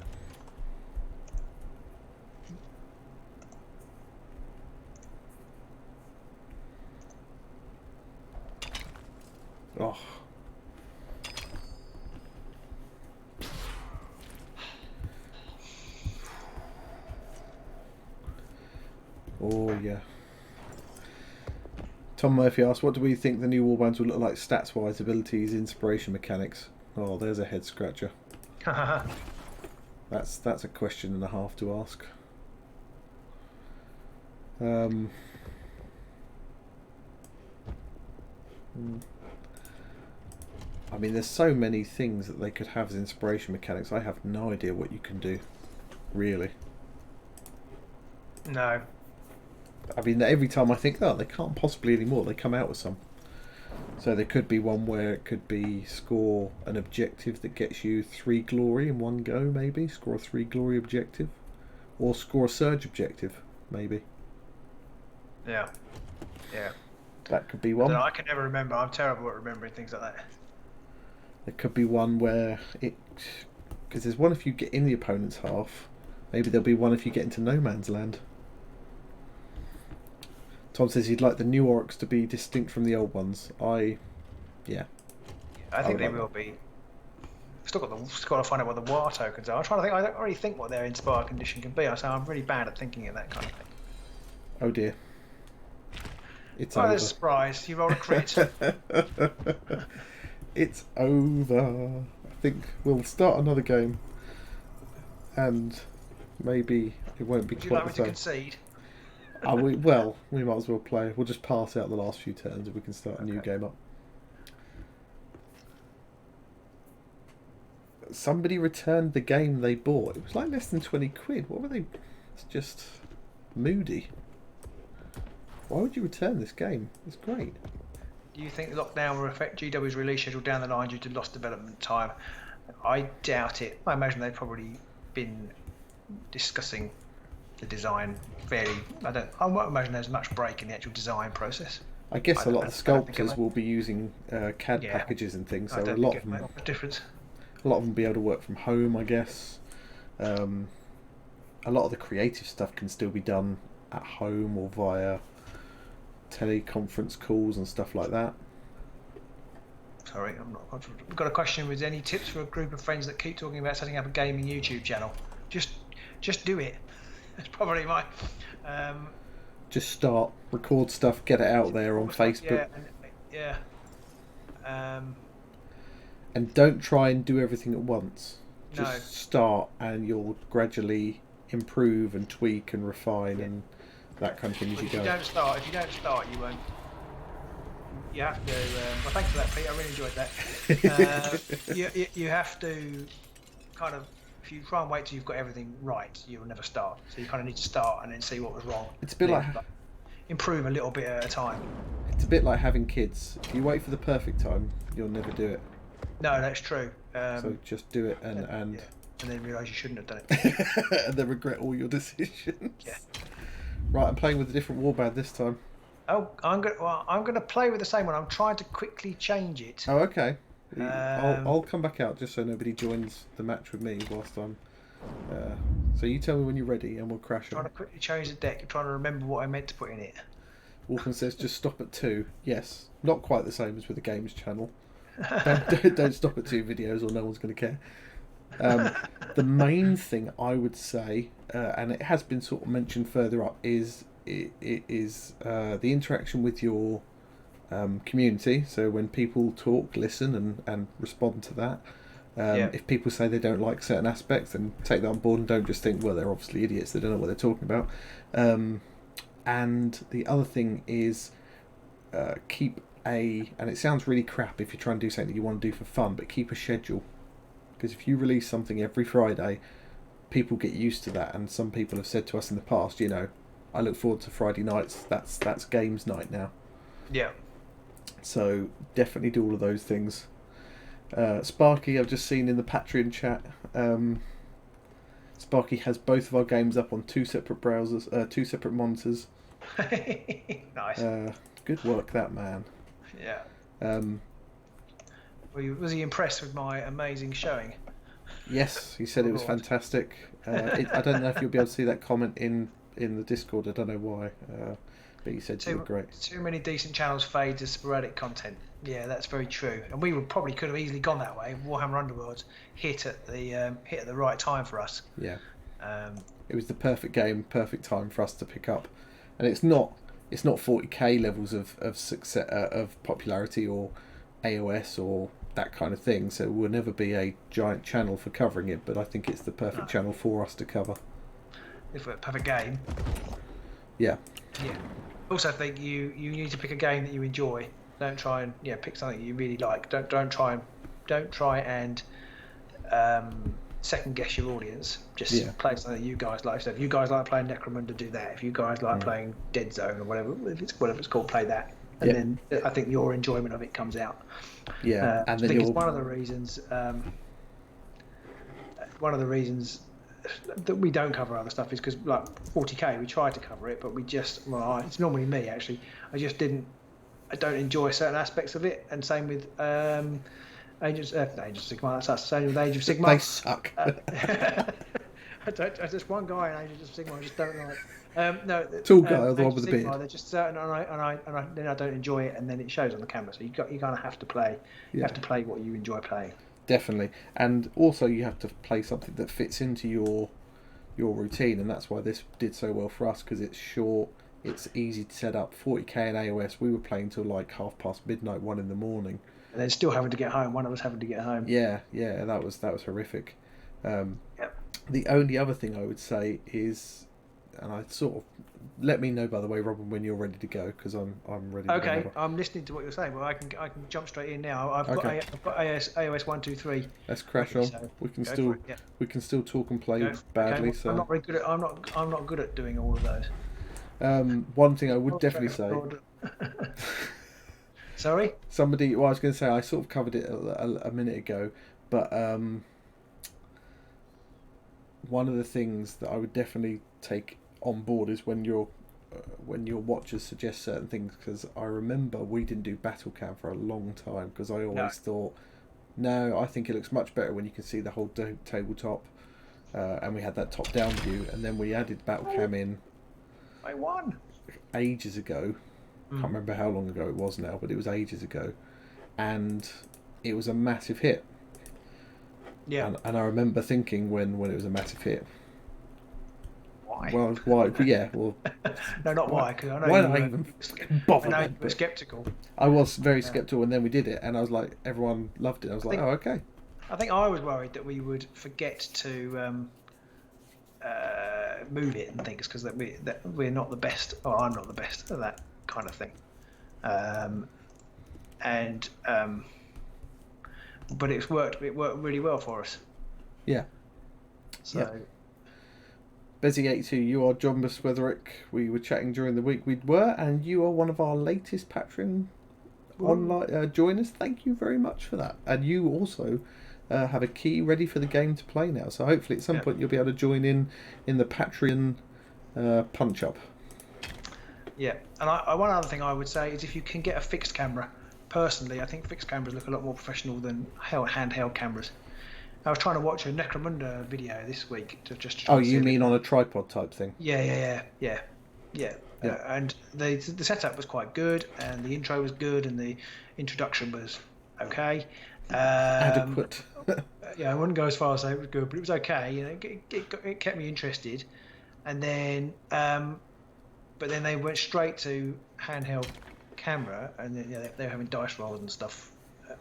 Speaker 1: Oh. Oh yeah. Tom Murphy asks, what do we think the new warbands will look like stats-wise, abilities, inspiration, mechanics? Oh, there's a head scratcher. That's a question and a half to ask. I mean, there's so many things that they could have as inspiration mechanics. I have no idea what you can do, really.
Speaker 2: No.
Speaker 1: I mean, every time I think, oh, they can't possibly anymore, they come out with some. So there could be one where it could be score an objective that gets you 3 glory in one go, maybe. Score a 3 glory objective. or score a surge objective, maybe.
Speaker 2: Yeah.
Speaker 1: That could be
Speaker 2: I
Speaker 1: one.
Speaker 2: don't know, I can never remember. I'm terrible at remembering things like that.
Speaker 1: There could be one where because there's one if you get in the opponent's half. Maybe there'll be one if you get into no man's land. Tom says he'd like the new orcs to be distinct from the old ones. I
Speaker 2: think they
Speaker 1: like
Speaker 2: will be. Still got to find out what the war tokens are. I'm trying to think. I don't really think what their inspire condition can be. So I'm really bad at thinking of that kind of thing.
Speaker 1: Oh dear. It's
Speaker 2: Oh,
Speaker 1: over.
Speaker 2: there's a surprise. You rolled a crit.
Speaker 1: It's over. I think we'll start another game, and maybe it won't be
Speaker 2: Would you
Speaker 1: quite
Speaker 2: like
Speaker 1: the
Speaker 2: me to
Speaker 1: same.
Speaker 2: concede?
Speaker 1: We might as well play. We'll just pass out the last few turns and we can start a new game up. Somebody returned the game they bought. It was like less than 20 quid. What were they? It's just moody. Why would you return this game? It's great.
Speaker 2: Do you think lockdown will affect GW's release schedule down the line due to lost development time? I doubt it. I imagine they've probably been discussing the design fairly. I won't imagine there's much break in the actual design process.
Speaker 1: I guess a lot of the sculptors will be using CAD
Speaker 2: Yeah.
Speaker 1: packages and things, so
Speaker 2: I don't
Speaker 1: a lot
Speaker 2: think
Speaker 1: of
Speaker 2: it'll
Speaker 1: them,
Speaker 2: make a difference.
Speaker 1: a lot of them will be able to work from home. I guess a lot of the creative stuff can still be done at home or via teleconference calls and stuff like that.
Speaker 2: Sorry, I'm not confident. We've got a question with any tips for a group of friends that keep talking about setting up a gaming YouTube channel. Just do it. That's probably my
Speaker 1: Just start, record stuff, get it out there on Facebook. And don't try and do everything at once. Just start and you'll gradually improve and tweak and refine and that kind of thing as you go.
Speaker 2: If you don't start, you won't. You have to. Well, thanks for that, Pete. I really enjoyed that. You have to kind of. If you try and wait till you've got everything right, you'll never start. So you kind of need to start and then see what was wrong.
Speaker 1: It's a bit like
Speaker 2: improve a little bit at a time.
Speaker 1: It's a bit like having kids. If you wait for the perfect time, you'll never do it.
Speaker 2: No, that's true.
Speaker 1: So just do it and
Speaker 2: then realise you shouldn't have done it.
Speaker 1: and then regret all your decisions.
Speaker 2: Yeah.
Speaker 1: Right, I'm playing with a different warband this time.
Speaker 2: Oh, I'm gonna play with the same one. I'm trying to quickly change it.
Speaker 1: Oh, okay. I'll come back out just so nobody joins the match with me whilst I'm. So you tell me when you're ready and we'll crash.
Speaker 2: Trying to quickly change the deck. I'm trying to remember what I meant to put in it.
Speaker 1: Wolfen says just stop at 2. Yes, not quite the same as with the games channel. Don't stop at 2 videos or no one's going to care. The main thing I would say, and it has been sort of mentioned further up, is the interaction with your community. So when people talk, listen and respond to that. If people say they don't like certain aspects, then take that on board and don't just think, well, they're obviously idiots, they don't know what they're talking about. And the other thing is keep and it sounds really crap if you're trying to do something that you want to do for fun, but keep a schedule. Because if you release something every Friday, people get used to that, and some people have said to us in the past, I look forward to Friday nights, that's games night now.
Speaker 2: Yeah.
Speaker 1: So definitely do all of those things. Sparky, I've just seen in the Patreon chat, Sparky has both of our games up on 2 separate browsers, 2 separate monitors.
Speaker 2: Nice.
Speaker 1: Good work, that man.
Speaker 2: Yeah. Was he impressed with my amazing showing?
Speaker 1: Yes, he said it was fantastic. I don't know if you'll be able to see that comment in the Discord. I don't know why, but he said you were great.
Speaker 2: Too many decent channels fade to sporadic content. Yeah, that's very true. And we could have easily gone that way. Warhammer Underworlds hit at the right time for us.
Speaker 1: Yeah. It was the perfect game, perfect time for us to pick up, and it's not 40k levels of success of popularity or AOS or that kind of thing, so it will never be a giant channel for covering it, but I think it's the perfect channel for us to cover.
Speaker 2: If we're a perfect game.
Speaker 1: Yeah.
Speaker 2: Yeah. Also, I think you need to pick a game that you enjoy. Don't try and pick something you really like. Don't try and second guess your audience. Just play something that you guys like. So if you guys like playing Necromunda, do that. If you guys like playing Dead Zone or whatever it's called, play that. And then I think your enjoyment of it comes out. Yeah, and then it's one of the reasons. that we don't cover other stuff is because like 40k we try to cover it, but we just it's normally me actually. I don't enjoy certain aspects of it, and same with Age of Sigmar. That's same with Age of Sigmar.
Speaker 1: They suck.
Speaker 2: I just one guy in Age of Sigmar I just don't like. No,
Speaker 1: Tall guy, the
Speaker 2: Age
Speaker 1: one with
Speaker 2: of
Speaker 1: the
Speaker 2: Sigmar,
Speaker 1: beard.
Speaker 2: they're just certain, and then I don't enjoy it, and then it shows on the camera. So you kind of have to play. You have to play what you enjoy playing.
Speaker 1: Definitely, and also you have to play something that fits into your routine, and that's why this did so well for us, because it's short, it's easy to set up. 40k and AOS, we were playing till like midnight, 1 in the morning,
Speaker 2: and then still having to get home. One of us having to get home.
Speaker 1: Yeah, that was horrific. The only other thing I would say is, and I sort of let me know, by the way, Robin, when you're ready to go, because I'm ready.
Speaker 2: Okay, I'm listening to what you're saying. Well, I can jump straight in now. I've got AOS 123.
Speaker 1: Let's crash on.
Speaker 2: So
Speaker 1: we can still talk and play badly.
Speaker 2: Okay,
Speaker 1: so
Speaker 2: I'm not very good at. I'm not good at doing all of those.
Speaker 1: One thing I would definitely say.
Speaker 2: Sorry.
Speaker 1: Somebody. Well, I was going to say I sort of covered it a minute ago, but one of the things that I would definitely take on board is when your watchers suggest certain things, because I remember we didn't do battle cam for a long time, because I always thought, no, I think it looks much better when you can see the whole tabletop, and we had that top down view, and then we added battle cam in.
Speaker 2: I won
Speaker 1: ages ago. Can't remember how long ago it was now, but it was ages ago, and it was a massive hit.
Speaker 2: Yeah.
Speaker 1: And I remember thinking when it was a massive hit.
Speaker 2: Why?
Speaker 1: Well, why? Yeah. Well.
Speaker 2: No, not why. Because I know
Speaker 1: why
Speaker 2: you
Speaker 1: did I
Speaker 2: were,
Speaker 1: even bother?
Speaker 2: I know you were sceptical.
Speaker 1: I was very sceptical, and then we did it, and I was like, everyone loved it. I was like, oh, okay.
Speaker 2: I think I was worried that we would forget to move it and things, because that we're not the best, or I'm not the best at that kind of thing. But it worked really well for us.
Speaker 1: Yeah.
Speaker 2: So.
Speaker 1: Yeah. Bezzy82, you are John Beswetherick. We were chatting during the week. We were, and you are one of our latest Patreon online joiners. Thank you very much for that. And you also have a key ready for the game to play now. So hopefully at some point you'll be able to join in the Patreon punch up. Yeah.
Speaker 2: And one other thing I would say is, if you can get a fixed camera, personally, I think fixed cameras look a lot more professional than handheld cameras. I was trying to watch a Necromunda video this week to try
Speaker 1: you mean on a tripod type thing?
Speaker 2: Yeah. And the setup was quite good, and the intro was good, and the introduction was okay.
Speaker 1: Adequate.
Speaker 2: I wouldn't go as far as say it was good, but it was okay. You know, it kept me interested, and then but then they went straight to handheld camera, and then, they were having dice rolls and stuff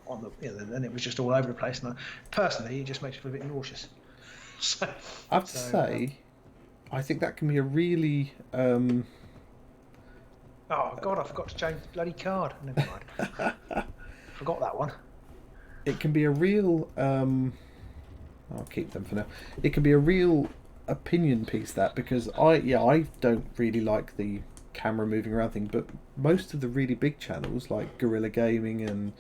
Speaker 2: on the, and it was just all over the place. And personally, it just makes me feel a bit nauseous.
Speaker 1: I have to say, I think that can be a really.
Speaker 2: Oh God, I forgot to change the bloody card. Never mind. Forgot that one.
Speaker 1: It can be a real. I'll keep them for now. It can be a real opinion piece, that, because I don't really like the camera moving around thing, but most of the really big channels like Guerrilla Gaming and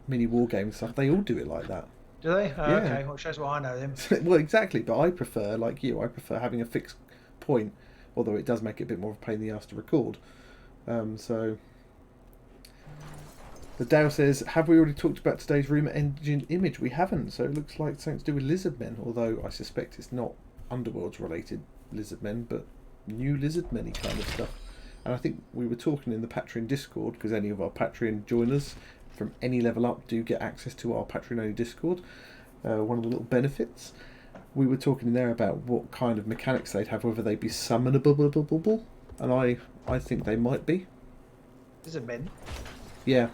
Speaker 1: Mini War Game stuff, they all do it like that.
Speaker 2: Do they? Okay, well, it shows why I know them.
Speaker 1: Well, exactly, but I prefer, like you, having a fixed point, although it does make it a bit more of a pain in the ass to record. So the Dow says, have we already talked about today's rumour engine image? We haven't, so it looks like something to do with lizard men, although I suspect it's not Underworlds related lizard men, but new lizard men kind of stuff. And I think we were talking in the Patreon Discord, because any of our Patreon joiners from any level up do get access to our Patreon only Discord. One of the little benefits. We were talking in there about what kind of mechanics they'd have, whether they'd be summonable, and I think they might be.
Speaker 2: Lizard men?
Speaker 1: Yeah.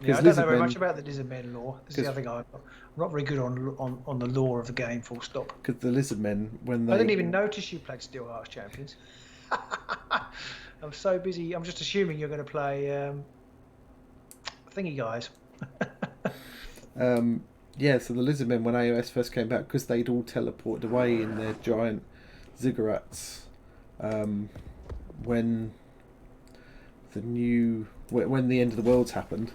Speaker 2: Yeah, I don't know very much about the lizard men lore. This is the other thing, I'm not very good on the lore of the game, full stop.
Speaker 1: Because the lizard men, when they...
Speaker 2: I didn't even notice you played Steel Hearts Champions. I'm so busy. I'm just assuming you're going to play Thingy Guys.
Speaker 1: Yeah, so the lizard men, when AOS first came back, because they'd all teleported away in their giant ziggurats, when the end of the worlds happened.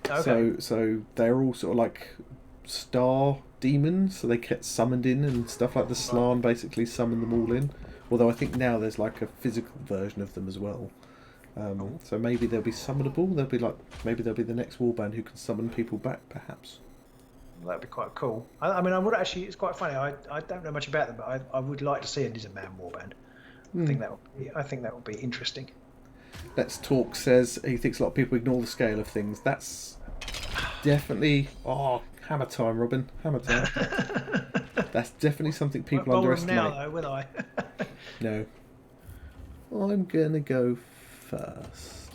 Speaker 2: Okay.
Speaker 1: So they're all sort of like star demons, so they get summoned in and stuff like the Slann basically summon them all in. Although I think now there's like a physical version of them as well. So maybe they'll be summonable. Maybe they'll be the next warband who can summon people back, perhaps.
Speaker 2: Well, that'd be quite cool. I mean, I would actually. It's quite funny. I don't know much about them, but I would like to see a Lizard Man warband. I think that would be interesting.
Speaker 1: Let's Talk says he thinks a lot of people ignore the scale of things. That's definitely hammer time, Robin. Hammer time. That's definitely something people underestimate.
Speaker 2: Now, though, will I?
Speaker 1: No. I'm gonna go first.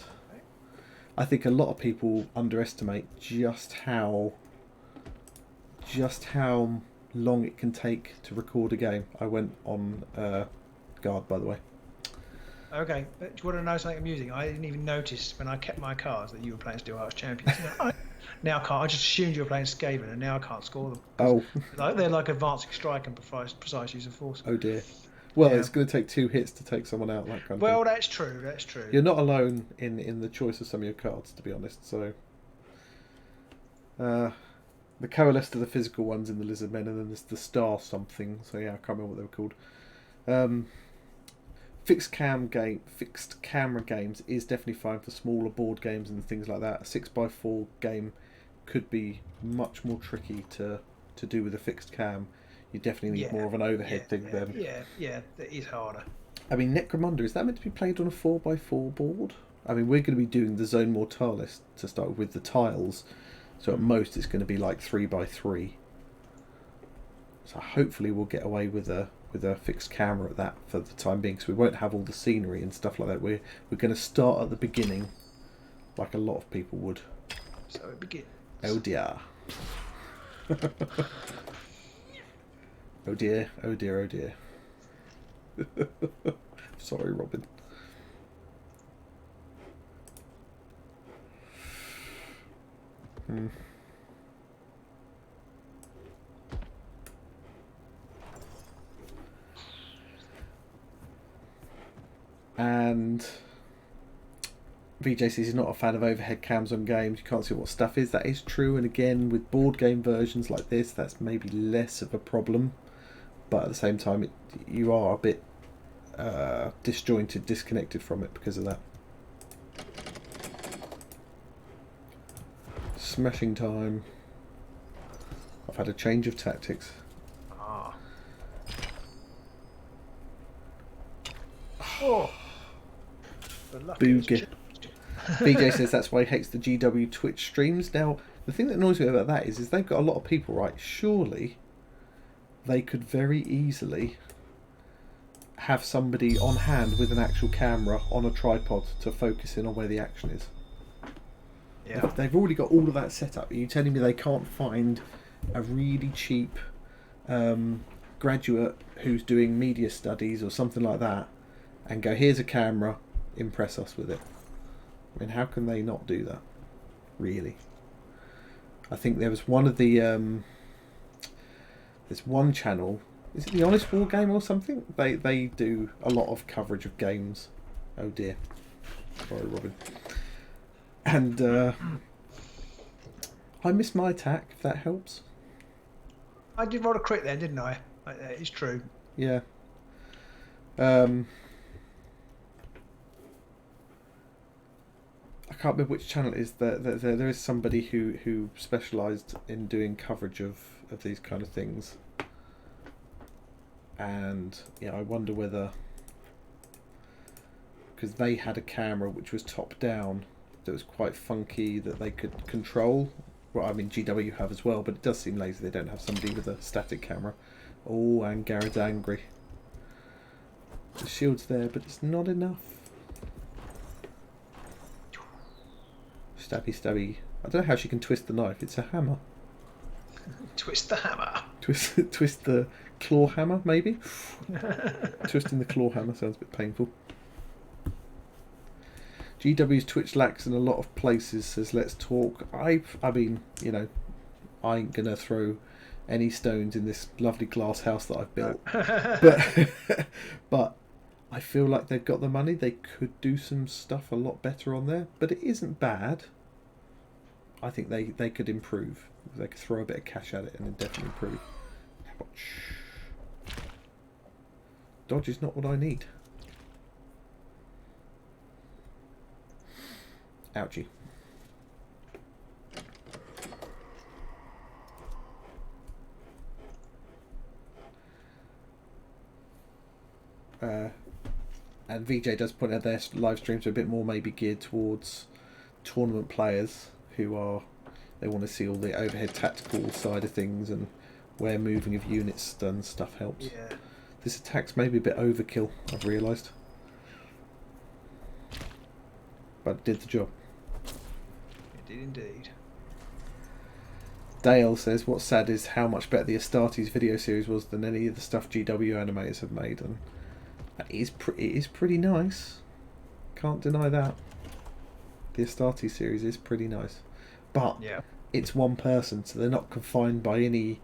Speaker 1: I think a lot of people underestimate just how long it can take to record a game. I went on guard, by the way.
Speaker 2: Okay, do you want to know something amusing? I didn't even notice when I kept my cards that you were playing Steel Arch Champions. Now I can't. I just assumed you were playing Skaven, and now I can't score them.
Speaker 1: Oh.
Speaker 2: They're like advancing strike and precise use of force.
Speaker 1: Oh dear. Well, it's going to take 2 hits to take someone out, that kind of thing.
Speaker 2: Well, that's true. That's true.
Speaker 1: You're not alone in the choice of some of your cards, to be honest. So, the Coalesced are the physical ones in the Lizard Men, and then there's the Star something. So yeah, I can't remember what they were called. Fixed camera games is definitely fine for smaller board games and things like that. A 6x4 game could be much more tricky to do with a fixed cam. You definitely need more of an overhead thing then.
Speaker 2: Yeah, that is harder.
Speaker 1: I mean, Necromunda, is that meant to be played on a 4x4 board? I mean, we're going to be doing the Zone Mortalis to start with the tiles, so at most it's going to be like 3x3. So hopefully we'll get away with a fixed camera at that for the time being, because we won't have all the scenery and stuff like that. We're going to start at the beginning, like a lot of people would.
Speaker 2: So it begins.
Speaker 1: Oh dear. Oh dear, oh dear, oh dear. Sorry, Robin. And VJ says he's not a fan of overhead cams on games. You can't see what stuff is. That is true, and again, with board game versions like this, that's maybe less of a problem. But at the same time, you are a bit disjointed, disconnected from it because of that. Smashing time. I've had a change of tactics.
Speaker 2: Oh.
Speaker 1: Boogie. BJ says that's why he hates the GW Twitch streams. Now, the thing that annoys me about that is they've got a lot of people, right? Surely they could very easily have somebody on hand with an actual camera on a tripod to focus in on where the action is.
Speaker 2: Yeah.
Speaker 1: They've already got all of that set up. Are you telling me they can't find a really cheap graduate who's doing media studies or something like that and go, here's a camera, impress us with it? I mean, how can they not do that? Really? I think there was one of the there's one channel, is it the Honest War Game or something? They do a lot of coverage of games. Oh dear. Sorry, Robin. And I missed my attack, if that helps.
Speaker 2: I did roll a crit then, didn't I? It's true.
Speaker 1: Yeah. I can't remember which channel it is. There is somebody who specialised in doing coverage of these kind of things. And yeah, I wonder whether, because they had a camera which was top down that was quite funky that they could control. Well, I mean GW have as well, but it does seem lazy they don't have somebody with a static camera. Oh, and Garrett's angry. The shield's there, but it's not enough. Stabby, stabby. I don't know how she can twist the knife. It's a hammer.
Speaker 2: Twist the hammer.
Speaker 1: Twist the claw hammer, maybe? Twisting the claw hammer sounds a bit painful. GW's Twitch lacks in a lot of places, says Let's Talk. I mean, you know, I ain't gonna throw any stones in this lovely glass house that I've built. But I feel like they've got the money. They could do some stuff a lot better on there, but it isn't bad. I think they could improve. They could throw a bit of cash at it and it'd definitely improve. Ouch. Dodge is not what I need. Ouchie. And VJ does point out their live streams are a bit more maybe geared towards tournament players who are, they want to see all the overhead tactical side of things and where moving of units and stuff helps.
Speaker 2: Yeah.
Speaker 1: This attack's maybe a bit overkill, I've realised. But it did the job.
Speaker 2: It did indeed.
Speaker 1: Dale says, what's sad is how much better the Astartes video series was than any of the stuff GW animators have made, and it is pretty nice. Can't deny that. The Astartes series is pretty nice. But
Speaker 2: Yeah.
Speaker 1: it's one person, so they're not confined by any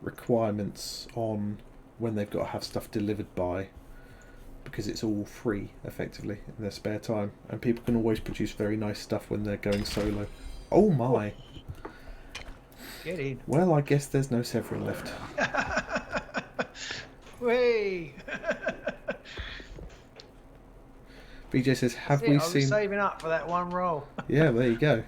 Speaker 1: requirements on when they've got to have stuff delivered by, because it's all free, effectively, in their spare time. And people can always produce very nice stuff when they're going solo. Oh my!
Speaker 2: Get in.
Speaker 1: Well, I guess there's no Severin left.
Speaker 2: Whee!
Speaker 1: BJ says, have
Speaker 2: That's
Speaker 1: we
Speaker 2: it, I was
Speaker 1: seen...
Speaker 2: saving up for that one roll.
Speaker 1: Yeah, there you go.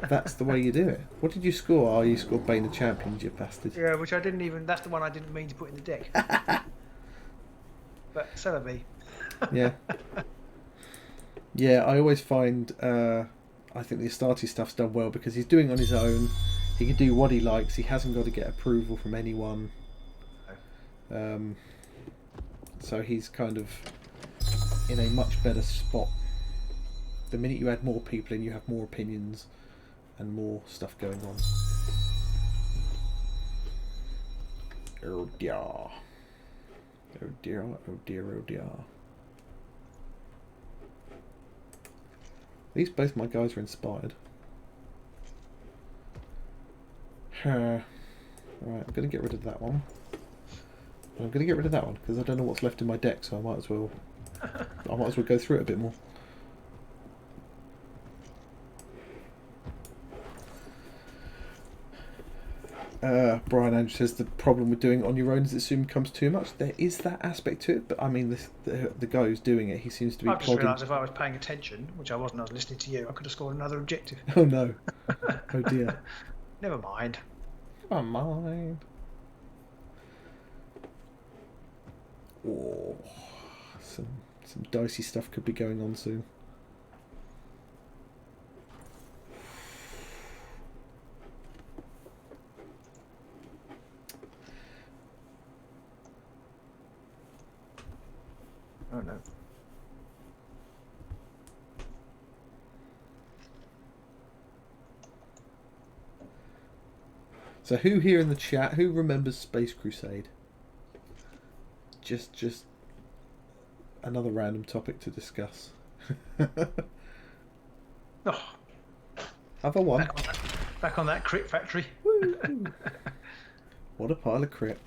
Speaker 1: That's the way you do it. What did you score? Oh, you scored Bane of Champions, you bastard.
Speaker 2: Yeah, which I didn't even... That's the one I didn't mean to put in the deck. But so have me.
Speaker 1: Yeah. Yeah, I always find... I think the Astartes stuff's done well because he's doing it on his own. He can do what he likes. He hasn't got to get approval from anyone. So he's kind of in a much better spot. The minute you add more people in, you have more opinions and more stuff going on. Oh dear. Oh dear, oh dear, oh dear. At least both my guys are inspired. Right, I'm going to get rid of that one. I'm going to get rid of that one because I don't know what's left in my deck, so I might as well go through it a bit more. Brian Andrews says the problem with doing it on your own is it soon becomes too much. There is that aspect to it, but I mean, the guy who's doing it, he seems to be
Speaker 2: I just
Speaker 1: plodding.
Speaker 2: realised if I was paying attention, which I wasn't, I was listening to you, I could have scored another objective.
Speaker 1: Oh no! Oh dear!
Speaker 2: Never mind.
Speaker 1: Never mind. Oh, some dicey stuff could be going on soon.
Speaker 2: Oh no.
Speaker 1: So who here in the chat, who remembers Space Crusade? Just another random topic to discuss.
Speaker 2: Oh,
Speaker 1: Other one.
Speaker 2: back on that crit factory.
Speaker 1: Woo. What a pile of crit.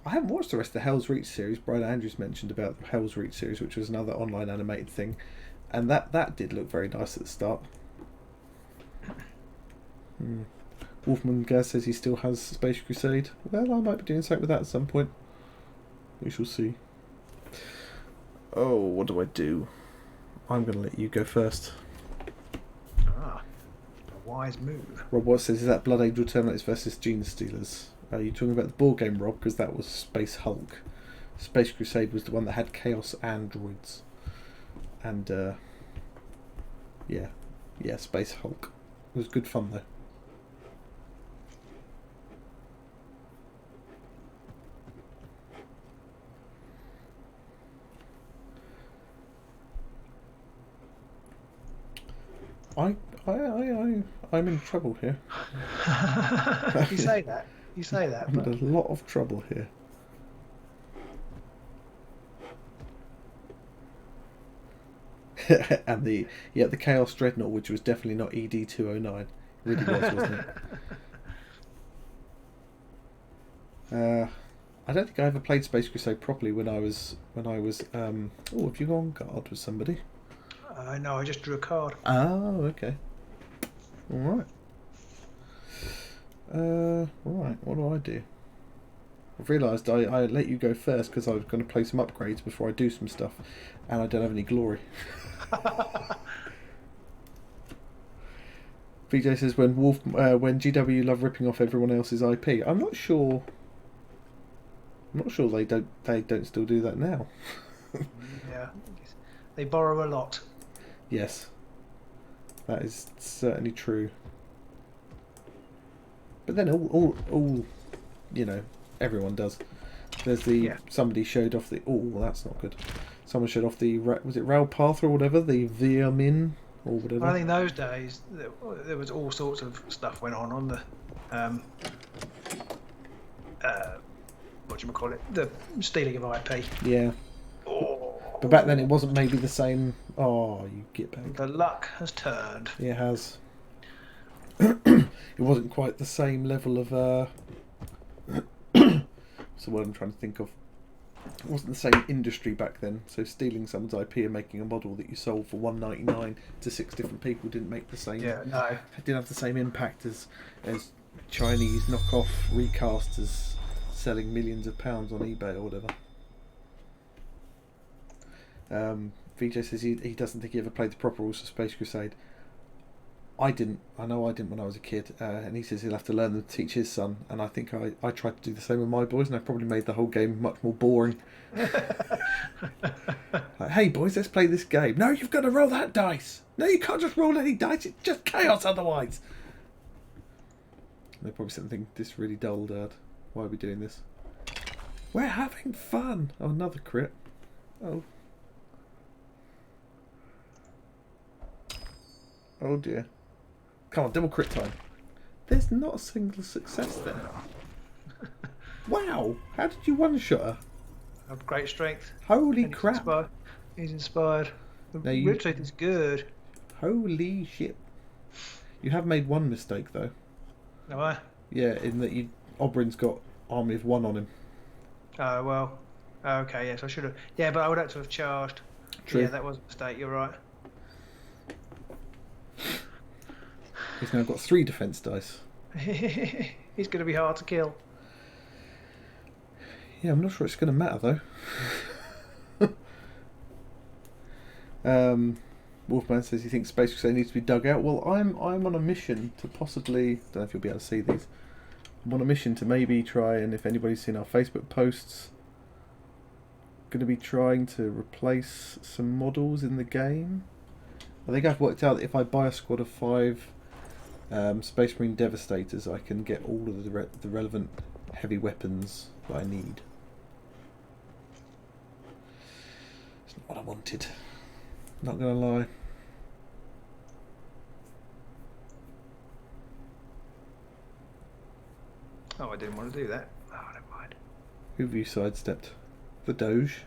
Speaker 1: I haven't watched the rest of the Hell's Reach series. Brian Andrews mentioned about the Hell's Reach series, which was another online animated thing, and that did look very nice at the start. Wolfman Gaz says he still has Space Crusade. Well, I might be doing something with that at some point. We shall see. Oh, what do I do? I'm going to let you go first.
Speaker 2: Ah, a wise move.
Speaker 1: Rob Watt says, is that Blood Angel Terminators versus Gene Stealers? Are you talking about the board game, Rob? Because that was Space Hulk. Space Crusade was the one that had Chaos Androids. And, yeah, Space Hulk. It was good fun, though. I'm in trouble here.
Speaker 2: You say that. You say that.
Speaker 1: I'm
Speaker 2: But...
Speaker 1: in a lot of trouble here. And the Chaos Dreadnought, which was definitely not ED209. It really was, wasn't it? I don't think I ever played Space Crusade properly when I was oh, have you gone guard with somebody?
Speaker 2: No, I just drew a card.
Speaker 1: Oh, okay. Alright. Right, what do I do? I've realised I let you go first because I was going to play some upgrades before I do some stuff, and I don't have any glory. VJ says when GW love ripping off everyone else's IP. I'm not sure they don't still do that now.
Speaker 2: Yeah, they borrow a lot.
Speaker 1: Yes, that is certainly true. But then all you know, everyone does. There's somebody showed off the that's not good. Someone showed off the was it Rail Path or whatever, the Vermin or whatever.
Speaker 2: I think those days there was all sorts of stuff went on the what do you call it? The stealing of IP.
Speaker 1: Yeah.
Speaker 2: Oh.
Speaker 1: But back then it wasn't maybe the same. Oh, you get back.
Speaker 2: The luck has turned.
Speaker 1: It has. It wasn't quite the same level of what's the word I'm trying to think of? It wasn't the same industry back then. So stealing someone's IP and making a model that you sold for $1.99 to 6 different people didn't make the same.
Speaker 2: Yeah, no.
Speaker 1: It didn't have the same impact as Chinese knockoff recasters selling millions of pounds on eBay or whatever. VJ says he doesn't think he ever played the proper rules of Space Crusade. I didn't. I know I didn't when I was a kid. And he says he'll have to learn them to teach his son. And I think I tried to do the same with my boys, and I probably made the whole game much more boring. Like, hey boys, let's play this game. No, you've got to roll that dice. No, you can't just roll any dice. It's just chaos otherwise. And they're probably sitting thinking, this is really dull, Dad. Why are we doing this? We're having fun. Oh, another crit. Oh. Oh dear. Come on, double crit time. There's not a single success there. Wow! How did you one-shot her?
Speaker 2: Of great strength.
Speaker 1: Holy
Speaker 2: And
Speaker 1: crap.
Speaker 2: He's inspired.
Speaker 1: Now you-
Speaker 2: Rip strength is good.
Speaker 1: Holy shit. You have made one mistake though.
Speaker 2: Have I?
Speaker 1: Yeah, in that Oberyn's got Army of One on him.
Speaker 2: Oh, well. Okay, yes, I should have. Yeah, but I would have to have charged.
Speaker 1: True.
Speaker 2: Yeah, that was a mistake, you're right.
Speaker 1: He's now got 3 defense dice.
Speaker 2: He's going to be hard to kill.
Speaker 1: Yeah, I'm not sure it's going to matter though. Wolfman says he thinks Space Crusade needs to be dug out. Well, I'm on a mission to possibly, don't know if you'll be able to see these. I'm on a mission to maybe try, and if anybody's seen our Facebook posts, going to be trying to replace some models in the game. I think I've worked out that if I buy a squad of 5 Space Marine Devastators, I can get all of the relevant heavy weapons that I need. It's not what I wanted. Not going to lie.
Speaker 2: Oh, I didn't want to do that. Oh, never mind.
Speaker 1: Who have you sidestepped? The Doge?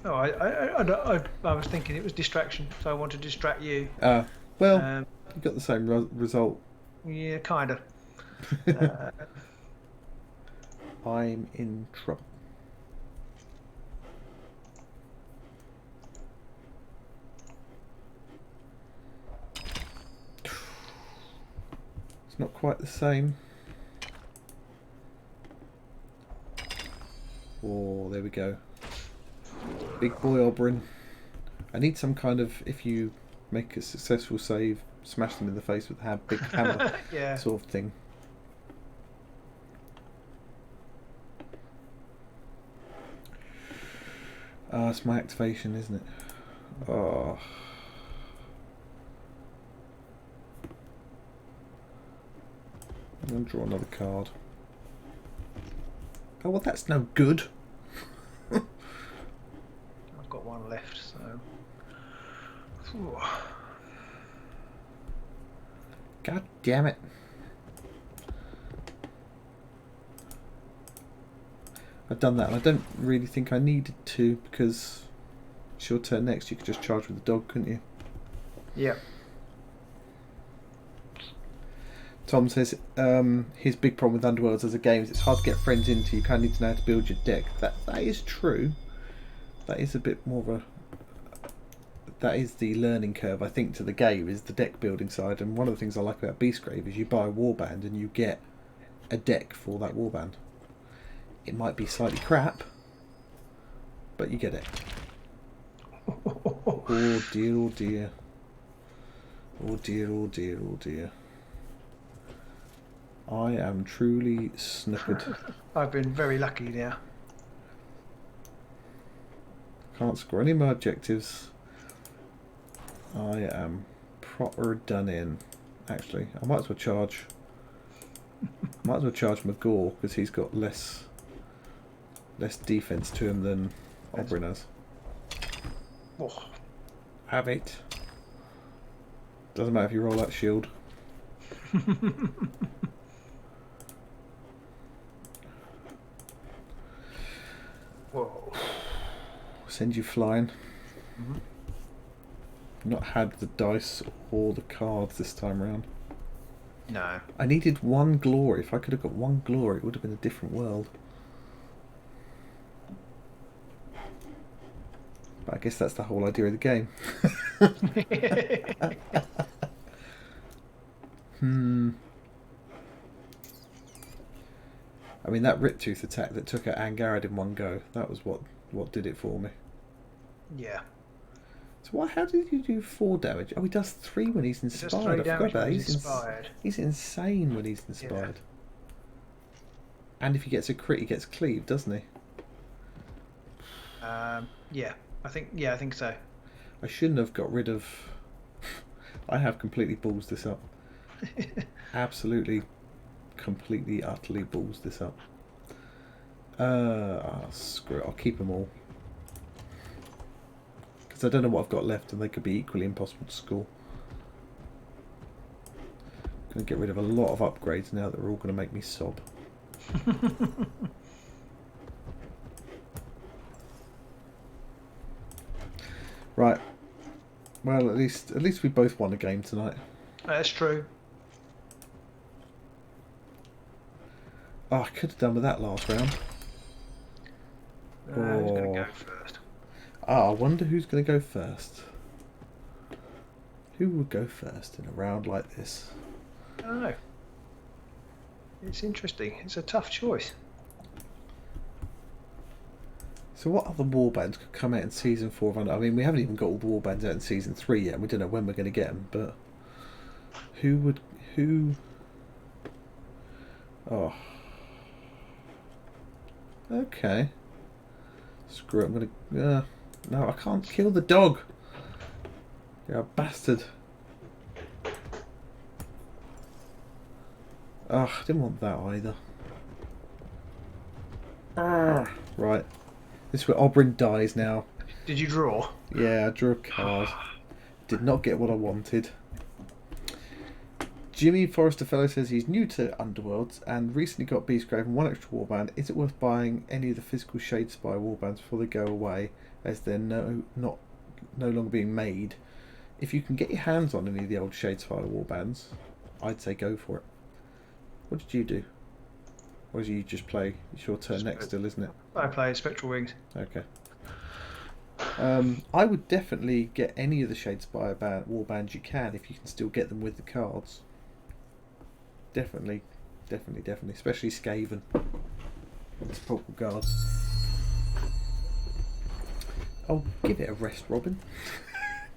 Speaker 2: Oh, I was thinking it was distraction, so I want to distract you.
Speaker 1: Well, you got the same result.
Speaker 2: Yeah, kind of.
Speaker 1: I'm in trouble. It's not quite the same. Oh, there we go. Big boy Oberyn. I need some kind of, if you make a successful save, smash them in the face with a big hammer
Speaker 2: Yeah.
Speaker 1: sort of thing. It's my activation, isn't it? Oh. I'm going to draw another card. Oh, well, that's no good.
Speaker 2: I've got one left, so. Ooh.
Speaker 1: God damn it. I've done that, and I don't really think I needed to, because it's your turn next. You could just charge with the dog, couldn't you?
Speaker 2: Yeah.
Speaker 1: Tom says his big problem with Underworlds as a game is it's hard to get friends into. You kind of need to know how to build your deck. That is true. That is a bit more of that is the learning curve, I think, to the game, is the deck building side. And one of the things I like about Beastgrave is you buy a warband and you get a deck for that warband. It might be slightly crap, but you get it. Oh dear, oh dear. Oh dear, oh dear, oh dear. I am truly snookered.
Speaker 2: I've been very lucky now.
Speaker 1: Can't score any more objectives. I am proper done in. Actually, I might as well charge. Might as well charge Magor because he's got less defense to him than Oberyn has.
Speaker 2: Oh.
Speaker 1: Have it. Doesn't matter if you roll that shield.
Speaker 2: Whoa.
Speaker 1: Send you flying. Not had the dice or the cards this time around.
Speaker 2: No.
Speaker 1: I needed one glory. If I could have got one glory, it would have been a different world. But I guess that's the whole idea of the game. I mean, that Rittooth attack that took out Angarad in one go, that was what did it for me.
Speaker 2: Yeah.
Speaker 1: So how did you do 4 damage? Oh, he does 3 when he's inspired. I forgot about that. He's insane when he's inspired. Yeah. And if he gets a crit, he gets cleaved, doesn't he?
Speaker 2: Yeah. I think so.
Speaker 1: I shouldn't have got rid of... I have completely balls this up. Absolutely, completely, utterly balls this up. Screw it, I'll keep them all. Because I don't know what I've got left and they could be equally impossible to score. I'm going to get rid of a lot of upgrades now that are all going to make me sob. Right. Well, at least we both won a game tonight.
Speaker 2: That's true.
Speaker 1: Oh, I could have done with that last round.
Speaker 2: Who's going to go first?
Speaker 1: I wonder who's going to go first. Who would go first in a round like this?
Speaker 2: I don't know. It's interesting. It's a tough choice.
Speaker 1: So what other warbands could come out in Season 4 of Under... I mean, we haven't even got all the warbands out in Season 3 yet, and we don't know when we're going to get them, but... Who... Oh. Okay. Screw it, I'm going to... no, I can't kill the dog! You're a bastard. I didn't want that either. Right. This is where Oberyn dies now.
Speaker 2: Did you draw?
Speaker 1: Yeah, I drew a card. Did not get what I wanted. Jimmy Forrester Fellow says he's new to Underworlds and recently got Beastgrave and 1 extra warband. Is it worth buying any of the physical Shadespire warbands before they go away, as they're no longer being made? If you can get your hands on any of the old Shadespire warbands, I'd say go for it. What did you do? Or did you just play? It's your turn next still, isn't it?
Speaker 2: I play Spectral Wings.
Speaker 1: Okay. I would definitely get any of the Shadespire warbands you can if you can still get them with the cards. Definitely. Especially Skaven. And his purple guard. Oh, give it a rest, Robin.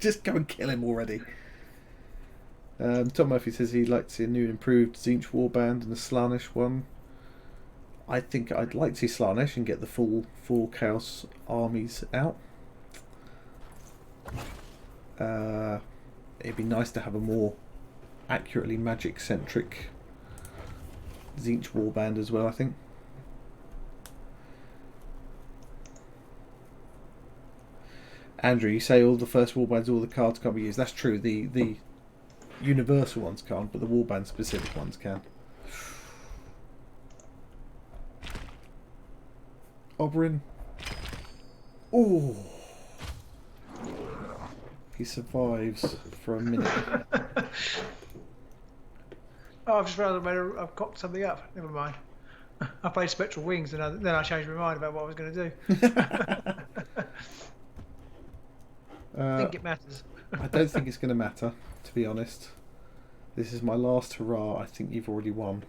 Speaker 1: Just go and kill him already. Tom Murphy says he'd like to see a new and improved Tzeentch warband and a Slaanesh one. I think I'd like to see Slaanesh and get the full 4 Chaos armies out. It'd be nice to have a more accurately magic-centric Tzeentch warband as well, I think. Andrew, you say all the first warbands, all the cards can't be used. That's true. The universal ones can't, but the warband specific ones can. Oberyn. Oh, he survives for a minute.
Speaker 2: Oh, I've just realised I've cocked something up. Never mind. I played Spectral Wings and then I changed my mind about what I was going to do. I think it matters.
Speaker 1: I don't think it's going to matter, to be honest. This is my last hurrah. I think you've already won.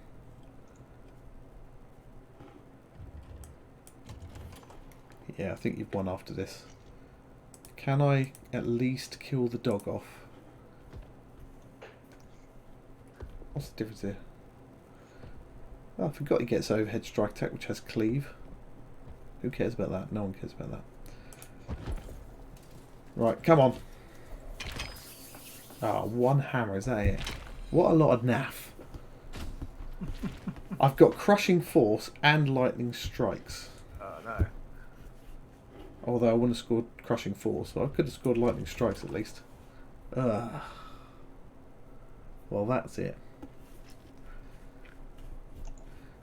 Speaker 1: Yeah, I think you've won after this. Can I at least kill the dog off? What's the difference here? Oh, I forgot he gets overhead strike attack, which has cleave. Who cares about that? No one cares about that. Right, come on. Ah, one hammer, is that it? What a lot of naff. I've got crushing force and lightning strikes.
Speaker 2: Oh no.
Speaker 1: Although I wouldn't have scored crushing force, so I could have scored lightning strikes at least. Well, that's it.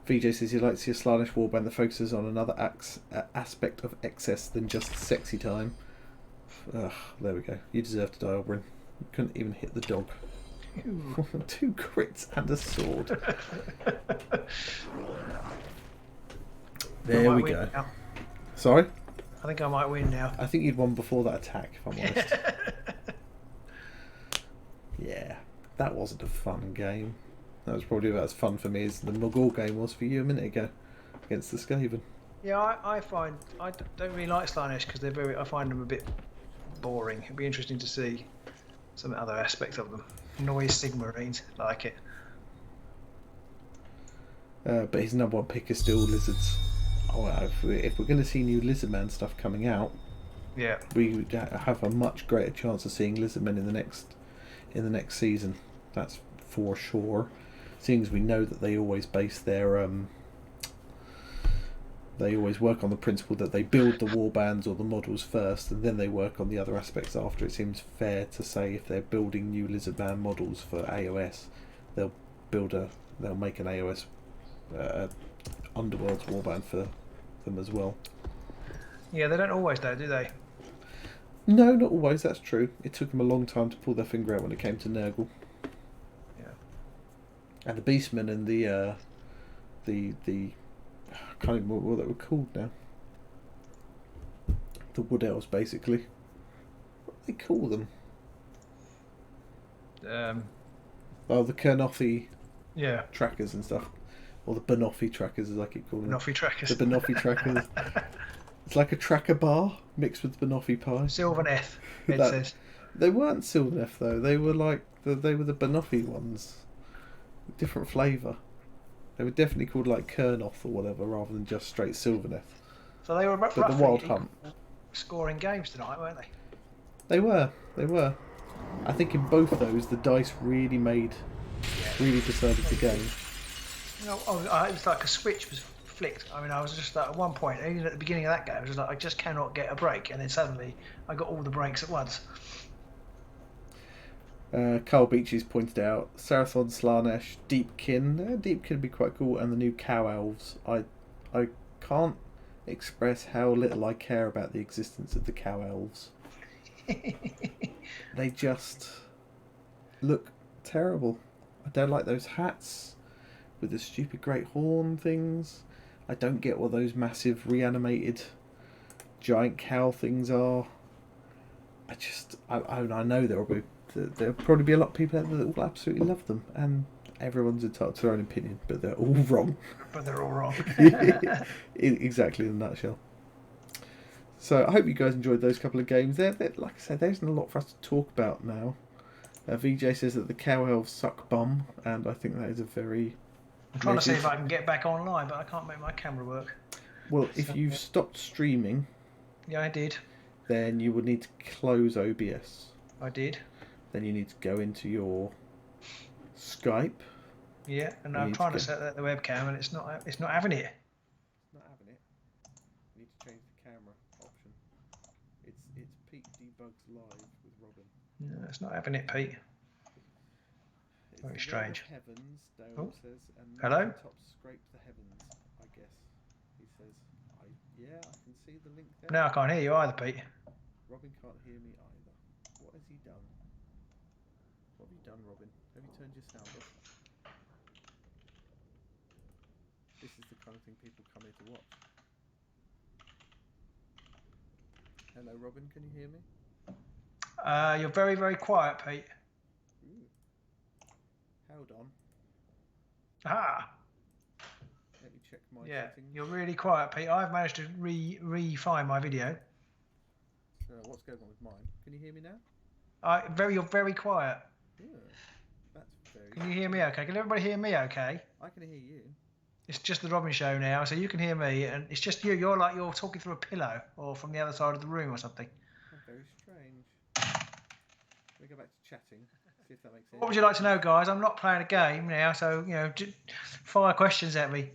Speaker 1: VJ says he'd like to see a Slaanesh warband that focuses on another aspect of excess than just sexy time. Ugh, there we go. You deserve to die, Oberyn. You couldn't even hit the dog. 2 crits and a sword. There we go.
Speaker 2: Now.
Speaker 1: Sorry?
Speaker 2: I think I might win now.
Speaker 1: I think you'd won before that attack, if I'm honest. Yeah, that wasn't a fun game. That was probably about as fun for me as the Mogul game was for you a minute ago against the Skaven.
Speaker 2: Yeah, I find I don't really like Slaanesh because they're very. I find them a bit boring. It'd be interesting to see some other aspects of them. Noise Sigmarines, like it.
Speaker 1: But his number one pick is still lizards. Oh, well, if we're going to see new Lizardman stuff coming out,
Speaker 2: Yeah.
Speaker 1: we would have a much greater chance of seeing Lizardmen in the next season. That's for sure. Seeing as we know that they always base their they always work on the principle that they build the warbands or the models first, and then they work on the other aspects after. It seems fair to say if they're building new Lizardman models for AOS, they'll make an AOS Underworlds warband for them as well.
Speaker 2: Yeah, they don't always though, do they?
Speaker 1: No, not always. That's true. It took them a long time to pull their finger out when it came to Nurgle.
Speaker 2: Yeah.
Speaker 1: And the Beastmen and the I can't even remember what they were called now. The Wood Elves, basically. What do they call them? Oh, the Kernothi
Speaker 2: Yeah.
Speaker 1: trackers and stuff. Or the Banoffee trackers, as I keep calling them.
Speaker 2: Banoffee trackers.
Speaker 1: The Banoffee trackers. It's like a tracker bar mixed with Banoffee pie.
Speaker 2: Sylvaneth, it
Speaker 1: That-
Speaker 2: says.
Speaker 1: They weren't Sylvaneth though. They were like they were the Banoffee ones. Different flavour. They were definitely called like Kernoth or whatever, rather than just straight Sylvaneth.
Speaker 2: So they were
Speaker 1: But
Speaker 2: roughly
Speaker 1: the Wild Hunt.
Speaker 2: scoring games tonight, weren't they?
Speaker 1: They were. I think in both those the dice really decided the game.
Speaker 2: You know, it was like a switch was flicked. I mean, I was just like, at one point, even at the beginning of that game, I was just like, I just cannot get a break, and then suddenly I got all the breaks at once.
Speaker 1: Carl Beaches pointed out Sarathon, Slaanesh, Deepkin. Deepkin would be quite cool, and the new Cow Elves. I can't express how little I care about the existence of the Cow Elves. They just look terrible. I don't like those hats with the stupid great horn things. I don't get what those massive reanimated giant cow things are. I know there'll probably be a lot of people out there that will absolutely love them, and everyone's entitled to their own opinion, but they're all wrong.
Speaker 2: But they're all wrong.
Speaker 1: Exactly in a nutshell. So I hope you guys enjoyed those couple of games. They're, like I said, there isn't a lot for us to talk about now. VJ says that the Cow Elves suck bum, and I think that is a very...
Speaker 2: I'm trying to see if I can get back online, but I can't make my camera work.
Speaker 1: Well, if you've stopped streaming...
Speaker 2: Yeah, I did.
Speaker 1: Then you would need to close OBS.
Speaker 2: I did.
Speaker 1: Then you need to go into your Skype.
Speaker 2: Yeah, and I'm trying to set that the webcam, and it's not having it.
Speaker 1: It's not having it. You need to change the camera option. It's Pete Debugs Live with Robin.
Speaker 2: No, it's not having it, Pete.
Speaker 1: It's
Speaker 2: Very strange.
Speaker 1: Heavens, Dale
Speaker 2: Oh.
Speaker 1: says, and
Speaker 2: Hello?
Speaker 1: top scrape the heavens, I guess. He says, I can see the link there.
Speaker 2: No, I can't hear you either, Pete.
Speaker 1: Robin can't hear me either. What has he done? What have you done, Robin? Have you turned your sound off? This is the kind of thing people come here to watch. Hello, Robin, can you hear me?
Speaker 2: You're very, very quiet, Pete.
Speaker 1: Ooh. Hold on.
Speaker 2: Ah.
Speaker 1: Let me check my
Speaker 2: Yeah,
Speaker 1: settings.
Speaker 2: you're really quiet, Pete. I've managed to refine my video.
Speaker 1: So what's going on with mine? Can you hear me now?
Speaker 2: You're very quiet.
Speaker 1: Yeah, that's very.
Speaker 2: Can you hear me okay? Can everybody hear me okay?
Speaker 1: I can hear you.
Speaker 2: It's just the Robin Show now, so you can hear me, and it's just you. You're like you're talking through a pillow or from the other side of the room or something.
Speaker 1: Oh, very strange. Let me go back to chatting. See if that makes sense.
Speaker 2: What would you like to know, guys? I'm not playing a game now, so fire questions at me.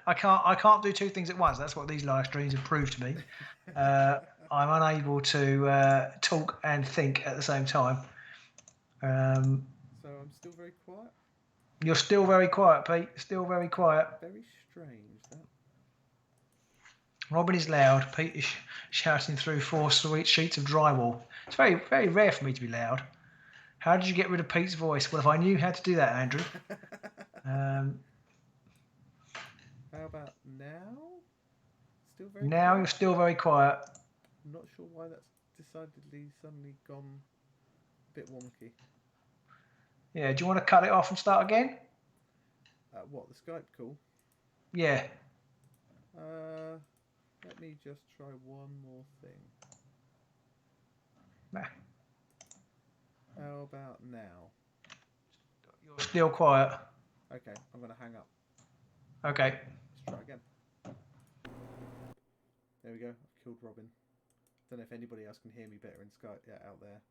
Speaker 2: I can't do two things at once. That's what these live streams have proved to me. I'm unable to talk and think at the same time.
Speaker 1: So I'm still very quiet.
Speaker 2: You're still very quiet, Pete. Still very quiet.
Speaker 1: Very strange that.
Speaker 2: Robin is loud. Pete is shouting through 4 sweet sheets of drywall. It's very, very rare for me to be loud. How did you get rid of Pete's voice? Well, if I knew how to do that, Andrew.
Speaker 1: How about now? Still very.
Speaker 2: Now
Speaker 1: quiet?
Speaker 2: you're still very quiet.
Speaker 1: I'm not sure why that's decidedly suddenly gone a bit wonky.
Speaker 2: Yeah. Do you want to cut it off and start again?
Speaker 1: What, the Skype call?
Speaker 2: Yeah.
Speaker 1: Let me just try one more thing.
Speaker 2: Nah.
Speaker 1: How about now?
Speaker 2: You're still quiet.
Speaker 1: Okay, I'm going to hang up.
Speaker 2: Okay.
Speaker 1: Let's try again. There we go. I've killed Robin. Don't know if anybody else can hear me better in Skype out there.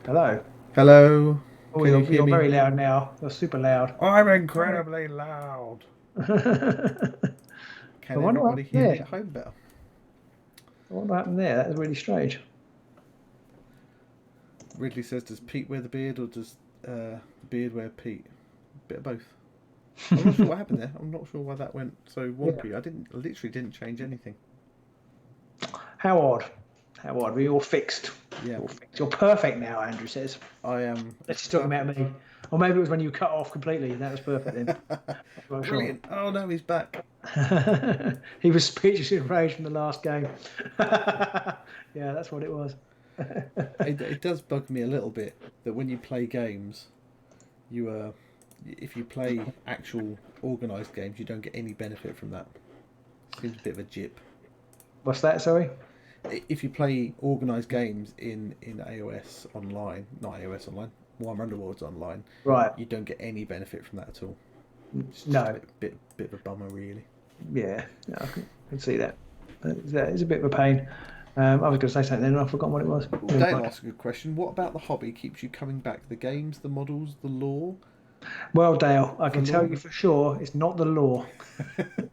Speaker 2: Hello.
Speaker 1: Hello.
Speaker 2: Oh, you're very loud now. You're super loud.
Speaker 1: I'm incredibly loud. Can everybody hear me at home better?
Speaker 2: I wonder what happened there. That was really strange.
Speaker 1: Ridley says, does Pete wear the beard or does the beard wear Pete? Bit of both. I'm not sure what happened there. I'm not sure why that went so wonky.
Speaker 2: Yeah.
Speaker 1: I literally didn't change anything.
Speaker 2: How odd. How odd. We're all fixed.
Speaker 1: Yeah.
Speaker 2: You're fixed. You're perfect now, Andrew says.
Speaker 1: I am.
Speaker 2: Let's talk about me. Or maybe it was when you cut off completely and that was perfect then.
Speaker 1: Brilliant. Sure. Oh no, he's back.
Speaker 2: He was speechless in rage from the last game. Yeah, that's what it was.
Speaker 1: It does bug me a little bit that when you play games, if you play actual organised games, you don't get any benefit from that. Seems a bit of a jip.
Speaker 2: What's that, sorry?
Speaker 1: If you play organised games in AOS online, not AOS online, Warhammer Underworlds online,
Speaker 2: right,
Speaker 1: you don't get any benefit from that at all. It's
Speaker 2: no.
Speaker 1: a bit of a bummer, really.
Speaker 2: Yeah, no, I can see that. It's a bit of a pain. I was going to say something then and I've forgotten what it was.
Speaker 1: Dale asked a good question. What about the hobby keeps you coming back? The games, the models, the lore?
Speaker 2: Well, Dale, I can tell you for sure it's not the lore.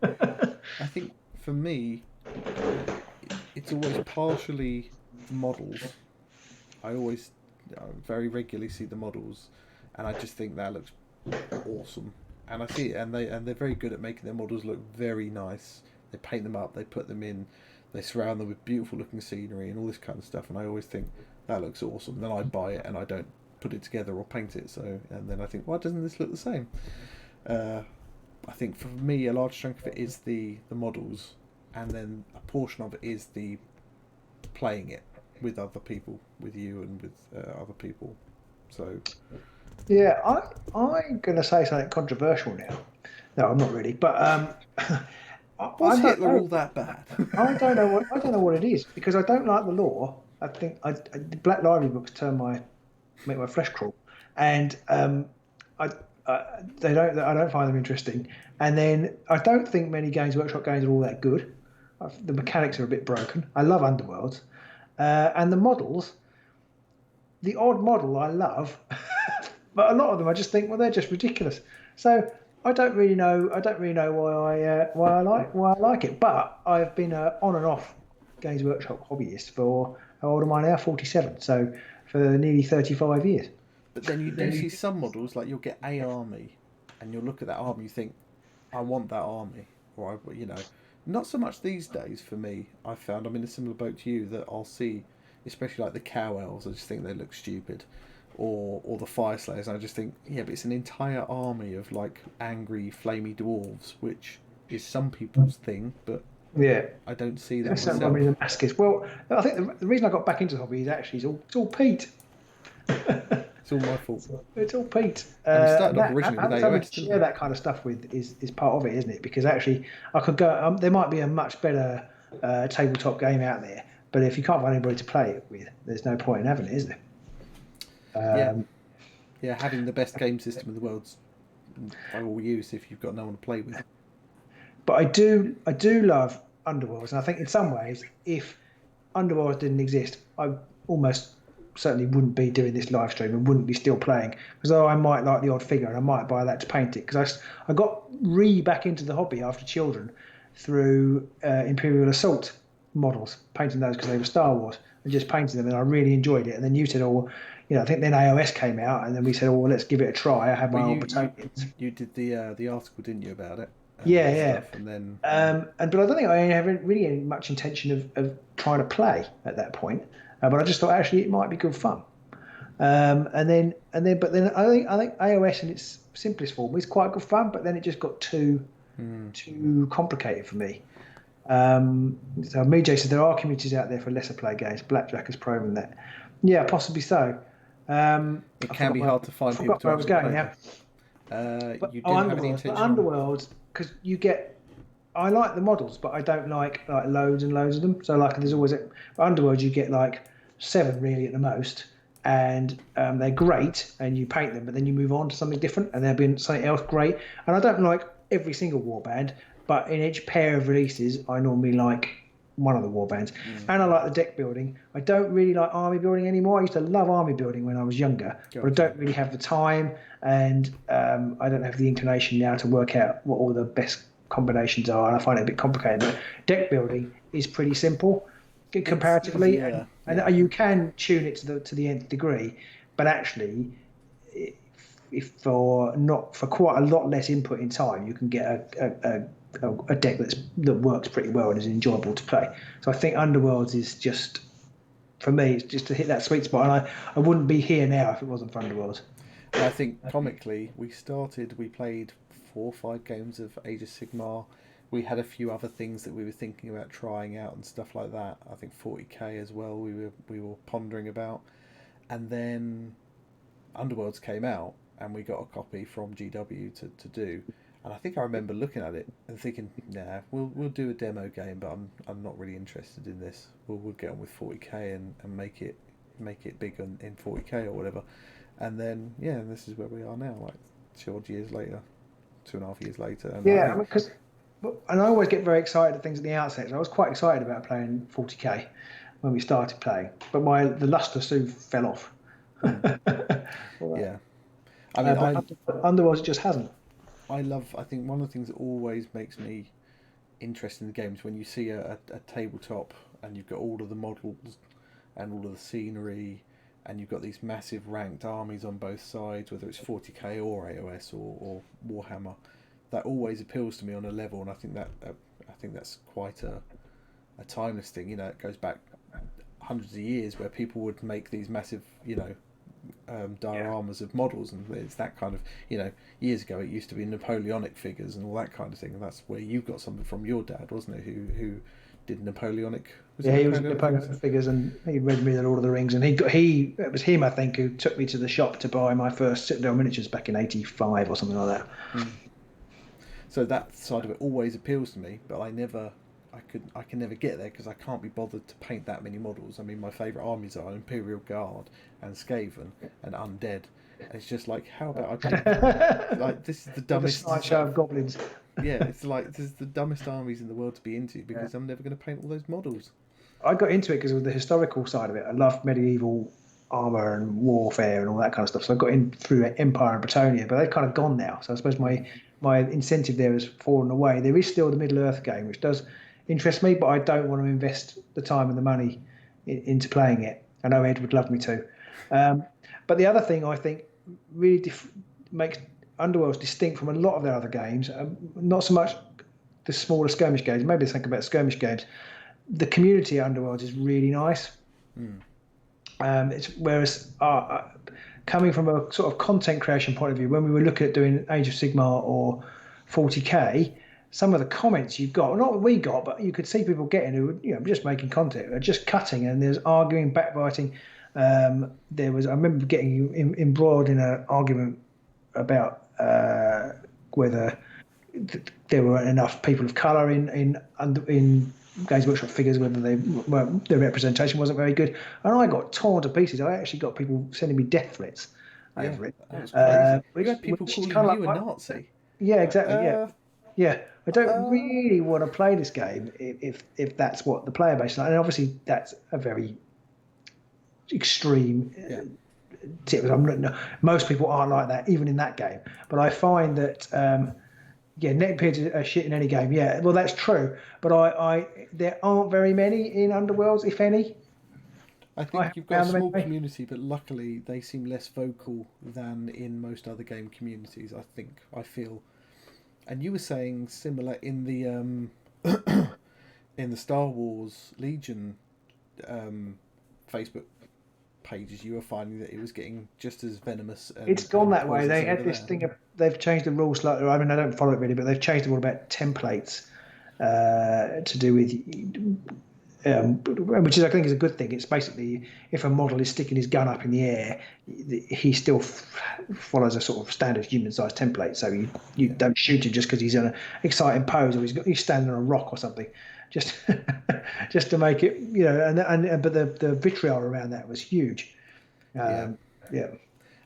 Speaker 1: I think for me, it's always partially the models. I always very regularly see the models, and I just think that looks awesome. And I see it, and they're very good at making their models look very nice. They paint them up, they put them in, they surround them with beautiful looking scenery and all this kind of stuff. And I always think that looks awesome. Then I buy it and I don't put it together or paint it. So, and then I think, why doesn't this look the same? I think for me, a large chunk of it is the models, and then a portion of it is the playing it with other people, with you and with other people. So
Speaker 2: yeah, I'm going to say something controversial now. No, I'm not really, but
Speaker 1: was Hitler all that bad?
Speaker 2: I don't know what it is because I don't like the lore. I think the Black Library books make my flesh crawl, and I don't find them interesting. And then I don't think many Games Workshop games are all that good. The mechanics are a bit broken. I love Underworlds, and the models. The odd model I love, but a lot of them I just think, well, they're just ridiculous. So I don't really know why I like it. But I've been on and off Games Workshop hobbyist for, how old am I now? 47. So for nearly 35 years.
Speaker 1: But then you do see some models, like you'll get a army, and you'll look at that army, you think, I want that army, or not so much these days for me. I found I'm in a similar boat to you, that I'll see, especially like the cow elves, I just think they look stupid, or the fire slayers, and I just think, yeah, but it's an entire army of like angry flamey dwarves, which is some people's thing, but
Speaker 2: Yeah.
Speaker 1: I don't see that
Speaker 2: That's
Speaker 1: myself.
Speaker 2: I mean, the maskers. Well, I think the reason I got back into the hobby is actually it's all Pete.
Speaker 1: It's all my fault.
Speaker 2: It's all Pete.
Speaker 1: And we started off
Speaker 2: That
Speaker 1: originally with
Speaker 2: having somebody
Speaker 1: AOS,
Speaker 2: to
Speaker 1: didn't
Speaker 2: share
Speaker 1: we?
Speaker 2: that kind of stuff with is part of it, isn't it? Because actually, I could go. There might be a much better tabletop game out there, but if you can't find anybody to play it with, there's no point in having it, is there?
Speaker 1: Yeah, having the best game system in the world's by all use if you've got no one to play with.
Speaker 2: But I do love Underworlds, and I think in some ways, if Underworlds didn't exist, I almost certainly wouldn't be doing this live stream and wouldn't be still playing. Because though I might like the odd figure and I might buy that to paint it, because I got back into the hobby after Children through Imperial Assault models, painting those because they were Star Wars, and just painting them, and I really enjoyed it. And then you said, "Oh, I think then AOS came out, and then we said, "Oh, well, let's give it a try." I had my old Batonians.
Speaker 1: You did the article, didn't you, about it?
Speaker 2: Yeah.
Speaker 1: Stuff, and then
Speaker 2: but I don't think I have really any much intention of trying to play at that point. But I just thought actually it might be good fun. But then I think AOS in its simplest form is quite good fun, but then it just got too complicated for me. So Mijay said there are communities out there for lesser play games. Blackjack has proven that. Yeah, possibly so.
Speaker 1: it can be hard to find people to
Speaker 2: where I was going
Speaker 1: play.
Speaker 2: now.
Speaker 1: You didn't have any intention.
Speaker 2: Underworlds, because you get. I like the models, but I don't like loads and loads of them. So there's always Underworlds, you get 7 really at the most, and they're great, and you paint them, but then you move on to something different, and there'll be something else great. And I don't like every single warband, but in each pair of releases, I normally like one of the warbands. And I like the deck building. I don't really like army building anymore. I used to love army building when I was younger, but I don't really have the time, and I don't have the inclination now to work out what all the best combinations are, and I find it a bit complicated. But deck building is pretty simple comparatively, and you can tune it to the nth degree, but actually if for quite a lot less input in time, you can get a deck that works pretty well and is enjoyable to play. So I think Underworlds is just, for me, it's just to hit that sweet spot, and I wouldn't be here now if it wasn't for Underworlds.
Speaker 1: I think comically we played 4 or 5 games of Age of Sigmar. We had a few other things that we were thinking about trying out and stuff like that. I think 40k as well we were pondering about. And then Underworlds came out and we got a copy from GW to do. And I think I remember looking at it and thinking, nah, we'll do a demo game, but I'm not really interested in this. We'll get on with 40k and make it big in 40k or whatever. And then this is where we are now, 2 odd years later, 2.5 years later. And
Speaker 2: and I always get very excited at things at the outset. So I was quite excited about playing 40k when we started playing, but the luster soon fell off.
Speaker 1: Yeah, I mean,
Speaker 2: Underworlds just hasn't.
Speaker 1: I think one of the things that always makes me interested in the game is when you see a tabletop and you've got all of the models and all of the scenery, and you've got these massive ranked armies on both sides, whether it's 40k or AOS or Warhammer. That always appeals to me on a level, and I think that's quite a timeless thing. It goes back hundreds of years where people would make these massive, dioramas of models, and it's that kind of, years ago it used to be Napoleonic figures and all that kind of thing, and that's where you got something from your dad, wasn't it? Who did Napoleonic?
Speaker 2: He was Napoleonic figures, and he read me the Lord of the Rings, and it was him, I think, who took me to the shop to buy my first Citadel miniatures back in '85 or something like that.
Speaker 1: So that side of it always appeals to me, but I can never get there because I can't be bothered to paint that many models. I mean, my favourite armies are Imperial Guard and Skaven and Undead. It's just how about I paint this is the dumbest
Speaker 2: show of goblins.
Speaker 1: Yeah, it's this is the dumbest armies in the world to be into because I'm never going to paint all those models.
Speaker 2: I got into it because of the historical side of it. I loved medieval armour and warfare and all that kind of stuff. So I got in through Empire and Bretonia, but they've kind of gone now. So I suppose my incentive there has fallen away. There is still the Middle Earth game, which does interest me, but I don't want to invest the time and the money into playing it. I know Ed would love me to. But the other thing I think really makes Underworlds distinct from a lot of their other games, not so much the smaller skirmish games, maybe think about skirmish games. The community at Underworlds is really nice. Whereas coming from a sort of content creation point of view, when we were looking at doing Age of Sigmar or 40k, some of the comments you've got, not what we got, but you could see people getting who were, just making content, or just cutting, and there's arguing, backbiting. I remember getting embroiled in an argument about whether there weren't enough people of colour in Games Workshop figures, whether their representation wasn't very good, and I got torn to pieces. I actually got people sending me death threats over it.
Speaker 1: That was crazy.
Speaker 2: Which,
Speaker 1: You had people
Speaker 2: which
Speaker 1: calling you a Nazi.
Speaker 2: Yeah, exactly. Yeah. I don't really want to play this game if that's what the player base is like, and obviously that's a very extreme tip. Most people aren't like that, even in that game. But I find that neckbeards are shit in any game. Yeah, well that's true. But there aren't very many in Underworlds, if any.
Speaker 1: I think you've got a small community, but luckily they seem less vocal than in most other game communities. I feel, and you were saying similar in the in the Star Wars Legion Facebook pages. You were finding that it was getting just as venomous.
Speaker 2: It's gone that way. They had this thing. They've changed the rules slightly. I mean, I don't follow it really, but they've changed the rule about templates to do with. Which I think is a good thing. It's basically if a model is sticking his gun up in the air, he still follows a sort of standard human-sized template. So you don't shoot him just because he's in an exciting pose or he's standing on a rock or something, just just to make it, but the vitriol around that was huge.
Speaker 1: And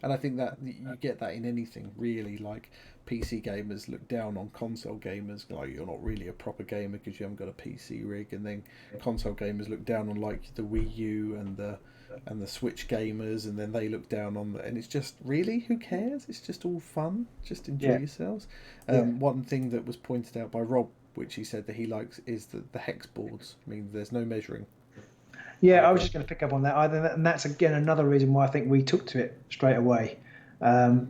Speaker 1: I think that you get that in anything really. Like PC gamers look down on console gamers, like you're not really a proper gamer because you haven't got a PC rig, and then console gamers look down on like the Wii U and the Switch gamers, and then they look down on and it's just really, who cares? It's just all fun. Just enjoy yourselves. One thing that was pointed out by Rob, which he said that he likes, is the hex boards. I mean, there's no measuring.
Speaker 2: Yeah, I was just going to pick up on that. And that's, again, another reason why I think we took to it straight away.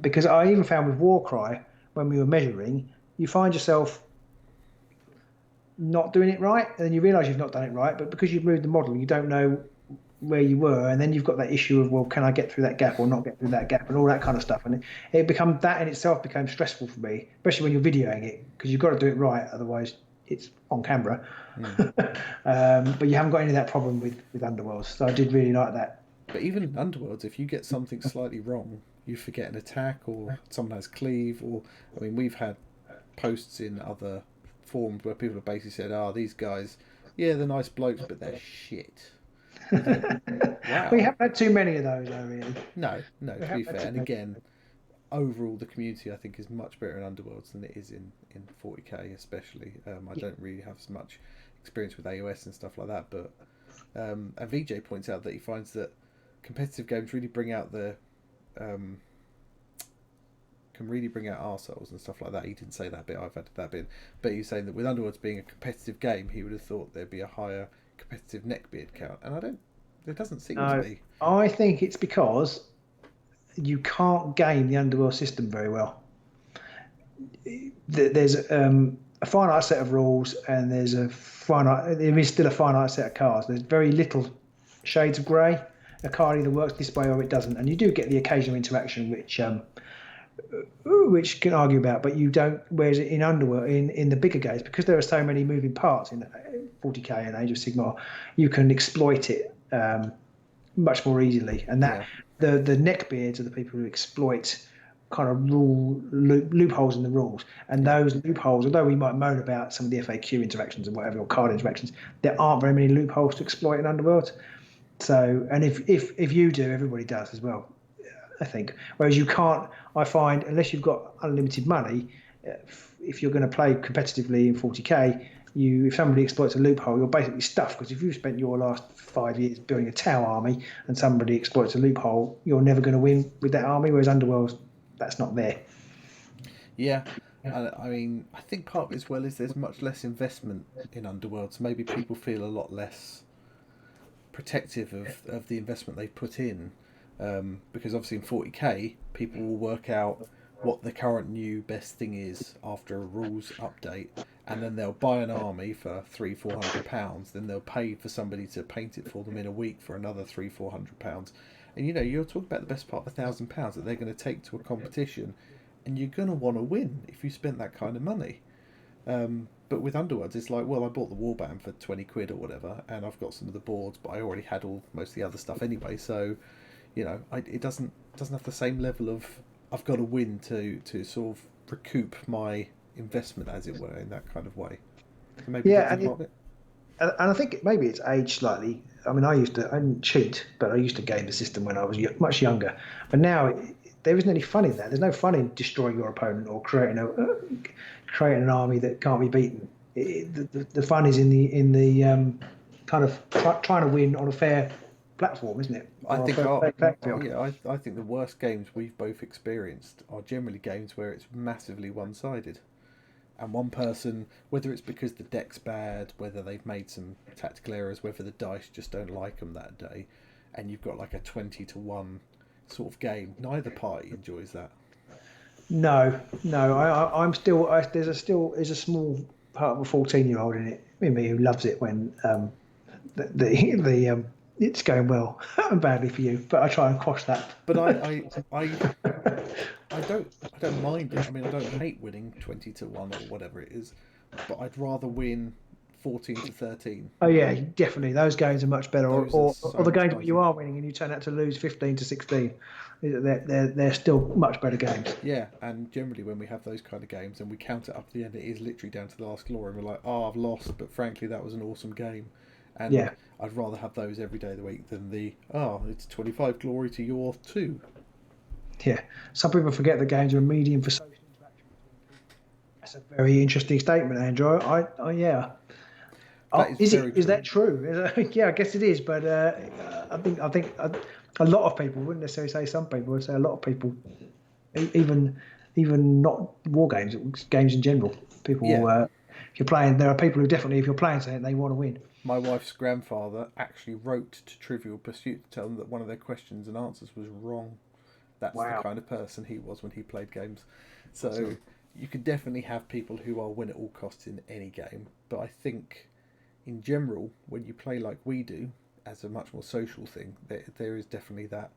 Speaker 2: Because I even found with Warcry, when we were measuring, you find yourself not doing it right, and then you realise you've not done it right, but because you've moved the model, you don't know where you were, and then you've got that issue of, well, can I get through that gap or not get through that gap, and all that kind of stuff. And that in itself became stressful for me, especially when you're videoing it, because you've got to do it right, otherwise it's on camera. But you haven't got any of that problem with Underworlds, so I did really like that.
Speaker 1: But even in Underworlds, if you get something slightly wrong, you forget an attack, or someone has cleave, or I mean, we've had posts in other forums where people have basically said, these guys, they're nice blokes, but they're shit. Wow.
Speaker 2: We haven't had too many of those, though, really.
Speaker 1: No, to be fair. And again, overall, the community, I think, is much better in Underworlds than it is in 40k, especially. I don't really have as much experience with AOS and stuff like that, but and VJ points out that he finds that competitive games really bring out can really bring out arseholes and stuff like that. He didn't say that bit, I've added that bit, but he's saying that with Underworlds being a competitive game, he would have thought there'd be a higher competitive neckbeard count, and there doesn't seem to be.
Speaker 2: I think it's because you can't game the Underworld system very well. There's a finite set of rules, and there is still a finite set of cards. There's very little shades of grey. A card either works this way or it doesn't, and you do get the occasional interaction which can argue about, but you don't. Whereas in Underworld, in the bigger games, because there are so many moving parts in 40k and Age of Sigmar, you can exploit it much more easily. And that the neckbeards are the people who exploit kind of loopholes in the rules. And those loopholes, although we might moan about some of the FAQ interactions and whatever, or card interactions, there aren't very many loopholes to exploit in Underworld. So, and if you do, everybody does as well, I think. Whereas you can't, I find, unless you've got unlimited money, if you're going to play competitively in 40k, if somebody exploits a loophole, you're basically stuffed, because if you've spent your last 5 years building a Tau army and somebody exploits a loophole, you're never going to win with that army, whereas Underworld, that's not there.
Speaker 1: Yeah. I mean, I think part of it as well is there's much less investment in Underworld, so maybe people feel a lot less protective of the investment they put in, because obviously in 40k people will work out what the current new best thing is after a rules update, and then they'll buy an army for £300-400, then they'll pay for somebody to paint it for them in a week for another £300-400, and you're talking about the best part of £1,000 that they're going to take to a competition, and you're going to want to win if you spent that kind of money. But with Underworlds, it's like, well, I bought the warband for 20 quid or whatever, and I've got some of the boards, but I already had most of the other stuff anyway. So, it doesn't have the same level of I've got to win to sort of recoup my investment, as it were, in that kind of way. So maybe
Speaker 2: Yeah,
Speaker 1: that's
Speaker 2: and
Speaker 1: part of it.
Speaker 2: and I think maybe it's aged slightly. I mean, I didn't cheat, but I used to game the system when I was much younger. But now there isn't any fun in that. There's no fun in destroying your opponent or creating an army that can't be beaten. The fun is in the kind of trying to win on a fair platform, isn't it?
Speaker 1: I
Speaker 2: Or a
Speaker 1: think
Speaker 2: fair field.
Speaker 1: I think the worst games we've both experienced are generally games where it's massively one-sided, and one person, whether it's because the deck's bad, whether they've made some tactical errors, whether the dice just don't like them that day, and you've got like a 20-1 sort of game. Neither party enjoys that.
Speaker 2: No. I'm still. There's a small part of a 14-year-old in it, in me, who loves it when the it's going well and badly for you. But I try and quash that.
Speaker 1: But I don't mind it. I mean, I don't hate winning 20-1 or whatever it is, but I'd rather win 14-13.
Speaker 2: Oh yeah, definitely. Those games are much better.
Speaker 1: Those
Speaker 2: Or
Speaker 1: are so
Speaker 2: the
Speaker 1: much
Speaker 2: games where you
Speaker 1: nicer.
Speaker 2: are winning and you turn out to lose 15-16. They're still much better games.
Speaker 1: Yeah, and generally when we have those kind of games and we count it up at the end, it is literally down to the last glory, and we're like, oh, I've lost, but frankly, that was an awesome game. And
Speaker 2: Yeah.
Speaker 1: I'd rather have those every day of the week than it's 25 glory to your 2.
Speaker 2: Yeah. Some people forget that games are a medium for social interaction. That's a very interesting statement, Andrew. Yeah.
Speaker 1: That is
Speaker 2: Is
Speaker 1: very
Speaker 2: it? Is
Speaker 1: true.
Speaker 2: that true? Yeah, I guess it is. But I think a lot of people wouldn't necessarily say. Some people would say a lot of people, even not war games, games in general. People,
Speaker 1: Yeah.
Speaker 2: if you're playing, there are people who definitely, if you're playing something, they want to win.
Speaker 1: My wife's grandfather actually wrote to Trivial Pursuit to tell them that one of their questions and answers was wrong. That's the
Speaker 2: Wow.
Speaker 1: kind of person he was when he played games. So you could definitely have people who are win at all costs in any game. But I think, in general, when you play like we do, as a much more social thing, there is definitely that.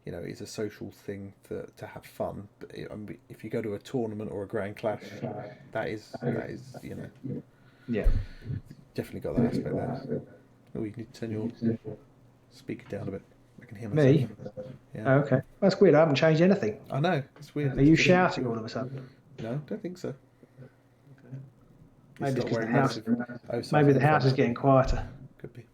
Speaker 1: It's a social thing to have fun. But if you go to a tournament or a grand clash, that is
Speaker 2: Yeah.
Speaker 1: definitely got that aspect there. Oh, you need to turn your speaker down a bit. I can hear myself.
Speaker 2: Me?
Speaker 1: Yeah.
Speaker 2: Oh, okay. That's weird. I haven't changed anything.
Speaker 1: I know. It's weird.
Speaker 2: Are you shouting all of a sudden?
Speaker 1: No, don't think so.
Speaker 2: Maybe
Speaker 1: It's
Speaker 2: it's
Speaker 1: not
Speaker 2: 'cause
Speaker 1: wearing
Speaker 2: the house.
Speaker 1: massive
Speaker 2: Maybe the house is getting quieter.
Speaker 1: Could be.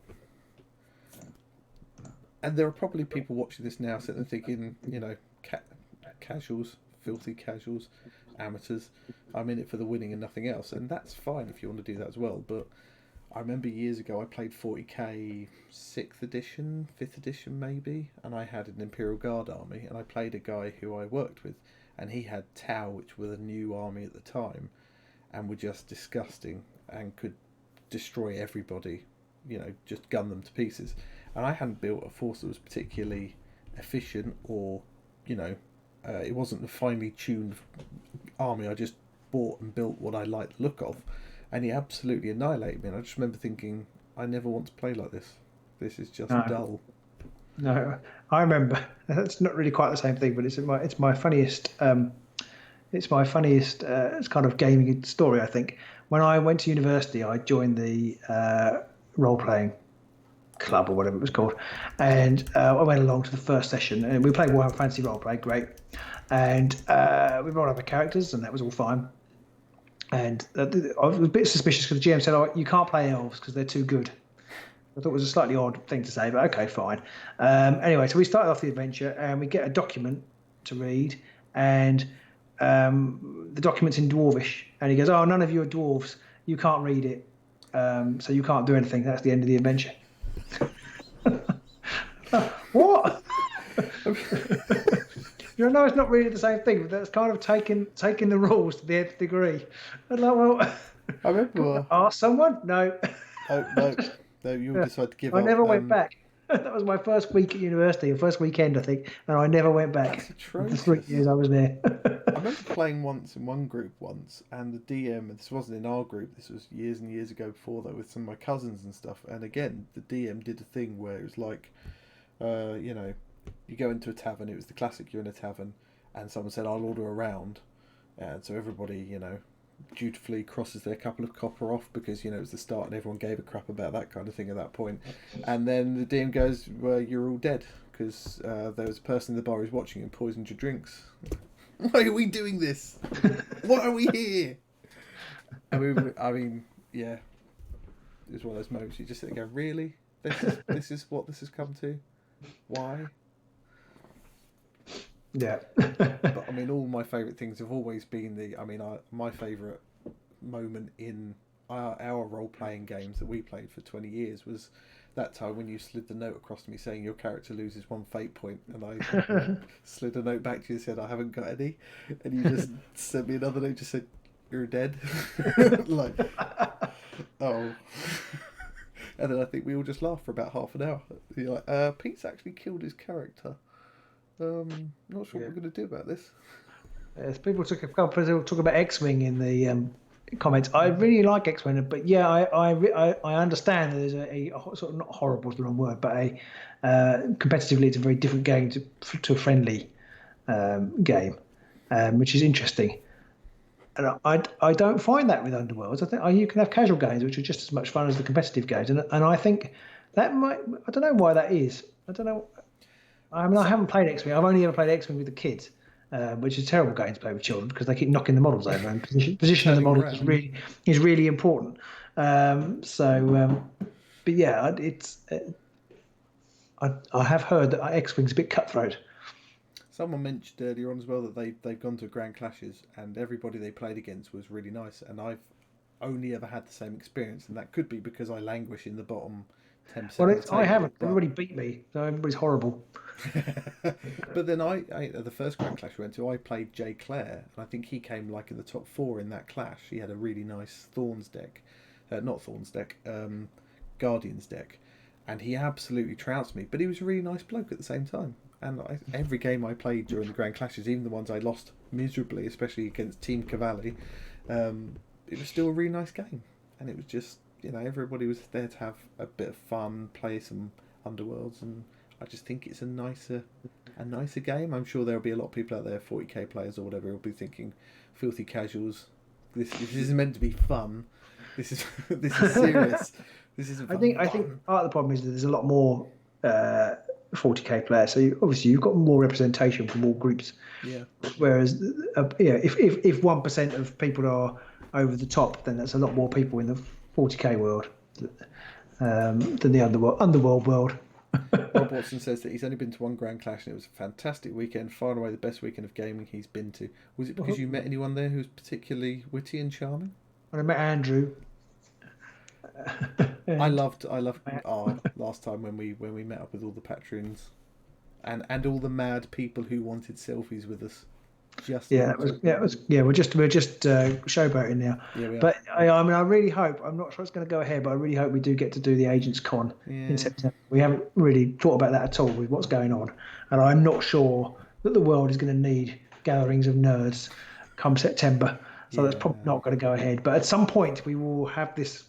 Speaker 1: And there are probably people watching this now sitting there thinking, casuals, filthy casuals, amateurs. I'm in it for the winning and nothing else, and that's fine if you want to do that as well. But I remember years ago I played 40k 6th edition, 5th edition maybe, and I had an Imperial Guard army, and I played a guy who I worked with, and he had Tau, which were the new army at the time, and were just disgusting and could destroy everybody, just gun them to pieces. And I hadn't built a force that was particularly efficient, or it wasn't a finely tuned army. I just bought and built what I liked the look of, and he absolutely annihilated me. And I just remember thinking, I never want to play like this. This is just dull.
Speaker 2: No, I remember. That's not really quite the same thing, but it's my funniest. It's my funniest kind of gaming story. I think when I went to university, I joined the role playing club or whatever it was called, and I went along to the first session, and we played Warhammer Fantasy Roleplay, great, and we brought up our characters, and that was all fine. And I was a bit suspicious because the GM said, "Oh, you can't play elves because they're too good." I thought it was a slightly odd thing to say, but okay, fine. Anyway, so we started off the adventure, and we get a document to read, and the document's in Dwarvish, and he goes, "Oh, none of you are dwarves. You can't read it, so you can't do anything. That's the end of the adventure." What? No, it's not really the same thing, but that's kind of taking the rules to the nth degree. I'm like, well,
Speaker 1: I remember.
Speaker 2: ask someone? No.
Speaker 1: No, you decided to give
Speaker 2: I
Speaker 1: up.
Speaker 2: never went back. That was my first week at university, or first weekend, I think, and I never went back.
Speaker 1: That's
Speaker 2: For
Speaker 1: atrocious.
Speaker 2: 3 years I was there.
Speaker 1: I remember playing once in one group once, and the DM, and this wasn't in our group, this was years and years ago before that, with some of my cousins and stuff, and again, the DM did a thing where it was like, you go into a tavern, it was the classic, you're in a tavern, and someone said, I'll order a round, and so everybody, dutifully crosses their couple of copper off because it was the start and everyone gave a crap about that kind of thing at that point. And then the DM goes, "Well, you're all dead because there was a person in the bar who's watching and poisoned your drinks. Why are we doing this? Why are we here?" I mean, yeah, it was one of those moments you just sit there and go, "Really? This is what this has come to? Why?"
Speaker 2: Yeah.
Speaker 1: But I mean, all my favourite things have always been my favourite moment in our role-playing games that we played for 20 years was that time when you slid the note across to me saying your character loses 1 fate point, and I slid a note back to you and said I haven't got any, and you just sent me another note, just said you're dead. Like, oh. And then I think we all just laughed for about half an hour. You're like, Pete's actually killed his character. Not sure what we're going to do about this.
Speaker 2: As people talk about X-Wing in the comments. I really like X-Wing, but yeah, I understand that there's a sort of, not horrible is the wrong word, but competitively it's a very different game to a friendly game, which is interesting. And I don't find that with Underworlds. I think you can have casual games which are just as much fun as the competitive games, and I think that might. I don't know why that is. I don't know. I mean, I haven't played X-Wing. I've only ever played X-Wing with the kids, which is a terrible game to play with children because they keep knocking the models over, and position of the models is really important. But yeah, it's. I have heard that X-Wing's a bit cutthroat.
Speaker 1: Someone mentioned earlier on as well that they've gone to Grand Clashes and everybody they played against was really nice, and I've only ever had the same experience, and that could be because I languish in the bottom 10%.
Speaker 2: Well, I haven't. Everybody beat me, so everybody's horrible.
Speaker 1: But then I the first Grand Clash we went to, I played Jay Clare, and I think he came like in the top 4 in that clash. He had a really nice Thorns deck, not Thorns deck, Guardians deck, and he absolutely trounced me. But he was a really nice bloke at the same time. And every game I played during the Grand Clashes, even the ones I lost miserably, especially against Team Cavalli, it was still a really nice game. And it was just, everybody was there to have a bit of fun, play some Underworlds, and I just think it's a nicer game. I'm sure there'll be a lot of people out there, 40k players or whatever, who'll be thinking, filthy casuals, this is meant to be fun. This is serious. This isn't fun.
Speaker 2: I think part of the problem is that there's a lot more 40k players, so obviously you've got more representation from all groups.
Speaker 1: Yeah.
Speaker 2: Whereas, if 1% of people are over the top, then that's a lot more people in the 40k world than the underworld world.
Speaker 1: Rob Watson says that he's only been to one Grand Clash and it was a fantastic weekend, far and away the best weekend of gaming he's been to. Was it because you met anyone there who was particularly witty and charming?
Speaker 2: When I met Andrew.
Speaker 1: I loved our last time when we met up with all the patrons and all the mad people who wanted selfies with us. We're just showboating now. Yeah, but I really hope, I'm not sure it's going to go ahead, but I really hope we do get to do the Agents Con in September. We haven't really thought about that at all with what's going on, and I'm not sure that the world is going to need gatherings of nerds come September, so that's probably not going to go ahead. But at some point we will have this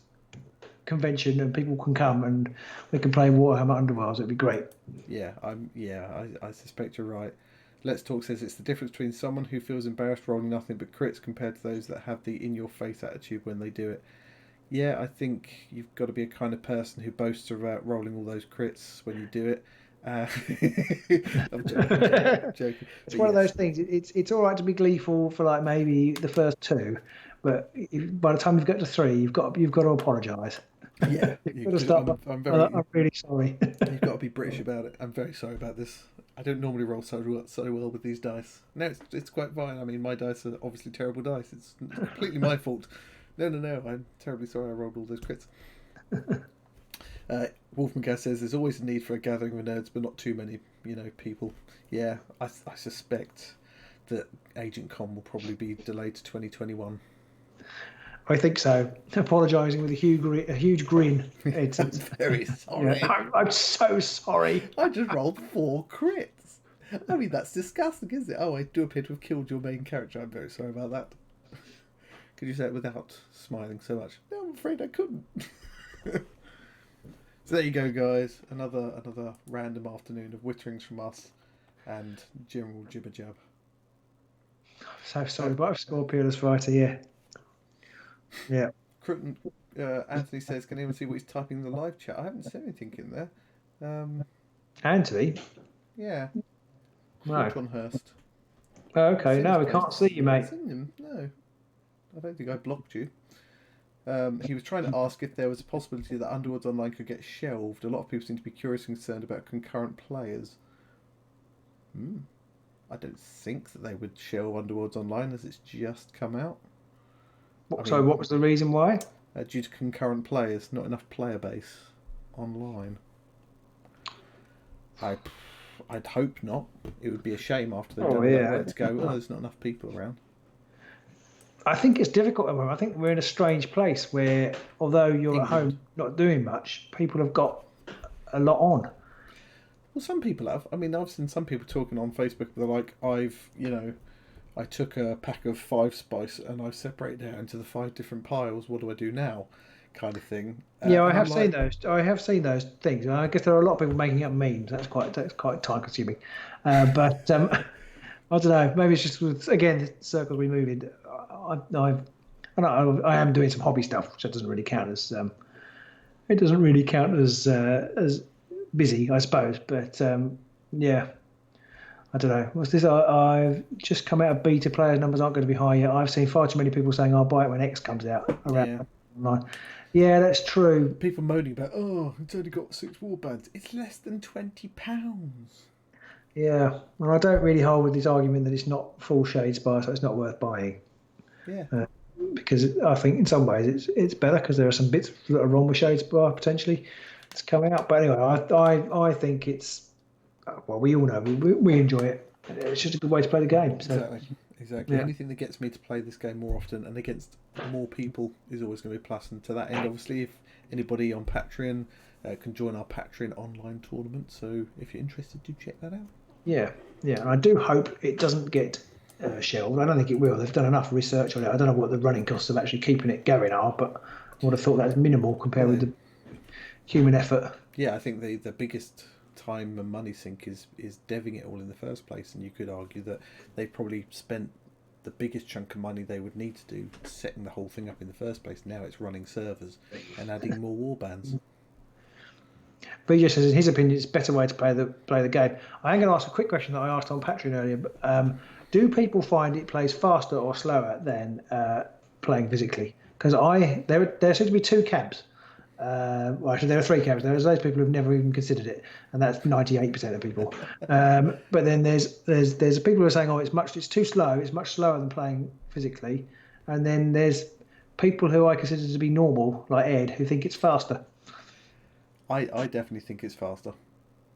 Speaker 1: convention and people can come and we can play Warhammer Underworlds. It'd be great. I suspect you're right. Let's Talk says it's the difference between someone who feels embarrassed rolling nothing but crits compared to those that have the in-your-face attitude when they do it. Yeah, I think you've got to be a kind of person who boasts about rolling all those crits when you do it. I'm joking.
Speaker 2: It's one of those things. It's all right to be gleeful for like maybe the first 2, but by the time you've got to 3, you've got to apologise.
Speaker 1: Yeah,
Speaker 2: you've got to start. I'm really sorry.
Speaker 1: You've got to be British about it. I'm very sorry about this. I don't normally roll so well with these dice. No, it's quite fine. I mean, my dice are obviously terrible dice. It's completely my fault. No. I'm terribly sorry I rolled all those crits. Wolfman Gas says there's always a need for a gathering of nerds, but not too many, people. Yeah, I suspect that Agent Con will probably be delayed to 2021.
Speaker 2: I think so. Apologising with a huge grin.
Speaker 1: I'm very sorry.
Speaker 2: I'm so sorry.
Speaker 1: I just rolled 4 crits. I mean, that's disgusting, isn't it? Oh, I do appear to have killed your main character. I'm very sorry about that. Could you say it without smiling so much? No, I'm afraid I couldn't. So there you go, guys. Another random afternoon of witterings from us and general jibber jab.
Speaker 2: So sorry, but I've scored Peerless Fighter, yeah. Yeah.
Speaker 1: Cruton, Anthony says, can anyone see what he's typing in the live chat? I haven't seen anything in there.
Speaker 2: Anthony?
Speaker 1: Yeah.
Speaker 2: No.
Speaker 1: Crutonhurst.
Speaker 2: Okay, no, we can't see you, mate.
Speaker 1: Seen him? No. I don't think I blocked you. He was trying to ask if there was a possibility that Underworlds Online could get shelved. A lot of people seem to be curious and concerned about concurrent players. I don't think that they would shelve Underworlds Online as it's just come out.
Speaker 2: So what was the reason why?
Speaker 1: Due to concurrent players, not enough player base online. I'd hope not. It would be a shame after they've done that work to go, there's not enough people around.
Speaker 2: I think it's difficult. I think we're in a strange place where, although you're at home not doing much, people have got a lot on.
Speaker 1: Well, some people have. I mean, I've seen some people talking on Facebook. They're like, I took a pack of 5 spice and I've separated it out into the 5 different piles. What do I do now? Kind of thing.
Speaker 2: Yeah, I have seen those. I have seen those things. I guess there are a lot of people making up memes. That's quite time consuming. But I don't know. Maybe it's just again the circles we move in. I am doing some hobby stuff, which doesn't really count as as busy, I suppose. But yeah, I don't know. What's this? I've just come out of beta. Players numbers aren't going to be high yet. I've seen far too many people saying I'll buy it when X comes out around online. Yeah, that's true.
Speaker 1: People moaning about, it's only got 6 warbands. It's less than £20.
Speaker 2: Yeah, and I don't really hold with this argument that it's not full Shadespire, so it's not worth buying.
Speaker 1: Yeah.
Speaker 2: Because I think in some ways it's better because there are some bits that are wrong with Shadespire potentially. It's coming out, but anyway, I think it's we all know we enjoy it. It's just a good way to play the game. So.
Speaker 1: Exactly. Yeah. Anything that gets me to play this game more often and against more people is always going to be a plus. And to that end, obviously, if anybody on Patreon can join our Patreon online tournament, so if you're interested, do check that out.
Speaker 2: Yeah. And I do hope it doesn't get shelved. I don't think it will. They've done enough research on it. I don't know what the running costs of actually keeping it going are, but I would have thought that's minimal compared with the human effort.
Speaker 1: Yeah, I think the biggest time and money sink is deving it all in the first place, and you could argue that they probably spent the biggest chunk of money they would need to do setting the whole thing up in the first place. Now it's running servers and adding more warbands.
Speaker 2: But he just says, in his opinion, it's a better way to play the game. I am going to ask a quick question that I asked on Patreon earlier. But, do people find it plays faster or slower than playing physically? Because there seem to be 2 camps. Well, actually, there are 3 camps. There are those people who've never even considered it, and that's 98% of people. But then there's people who are saying, it's too slow. It's much slower than playing physically. And then there's people who I consider to be normal, like Ed, who think it's faster.
Speaker 1: I definitely think it's faster.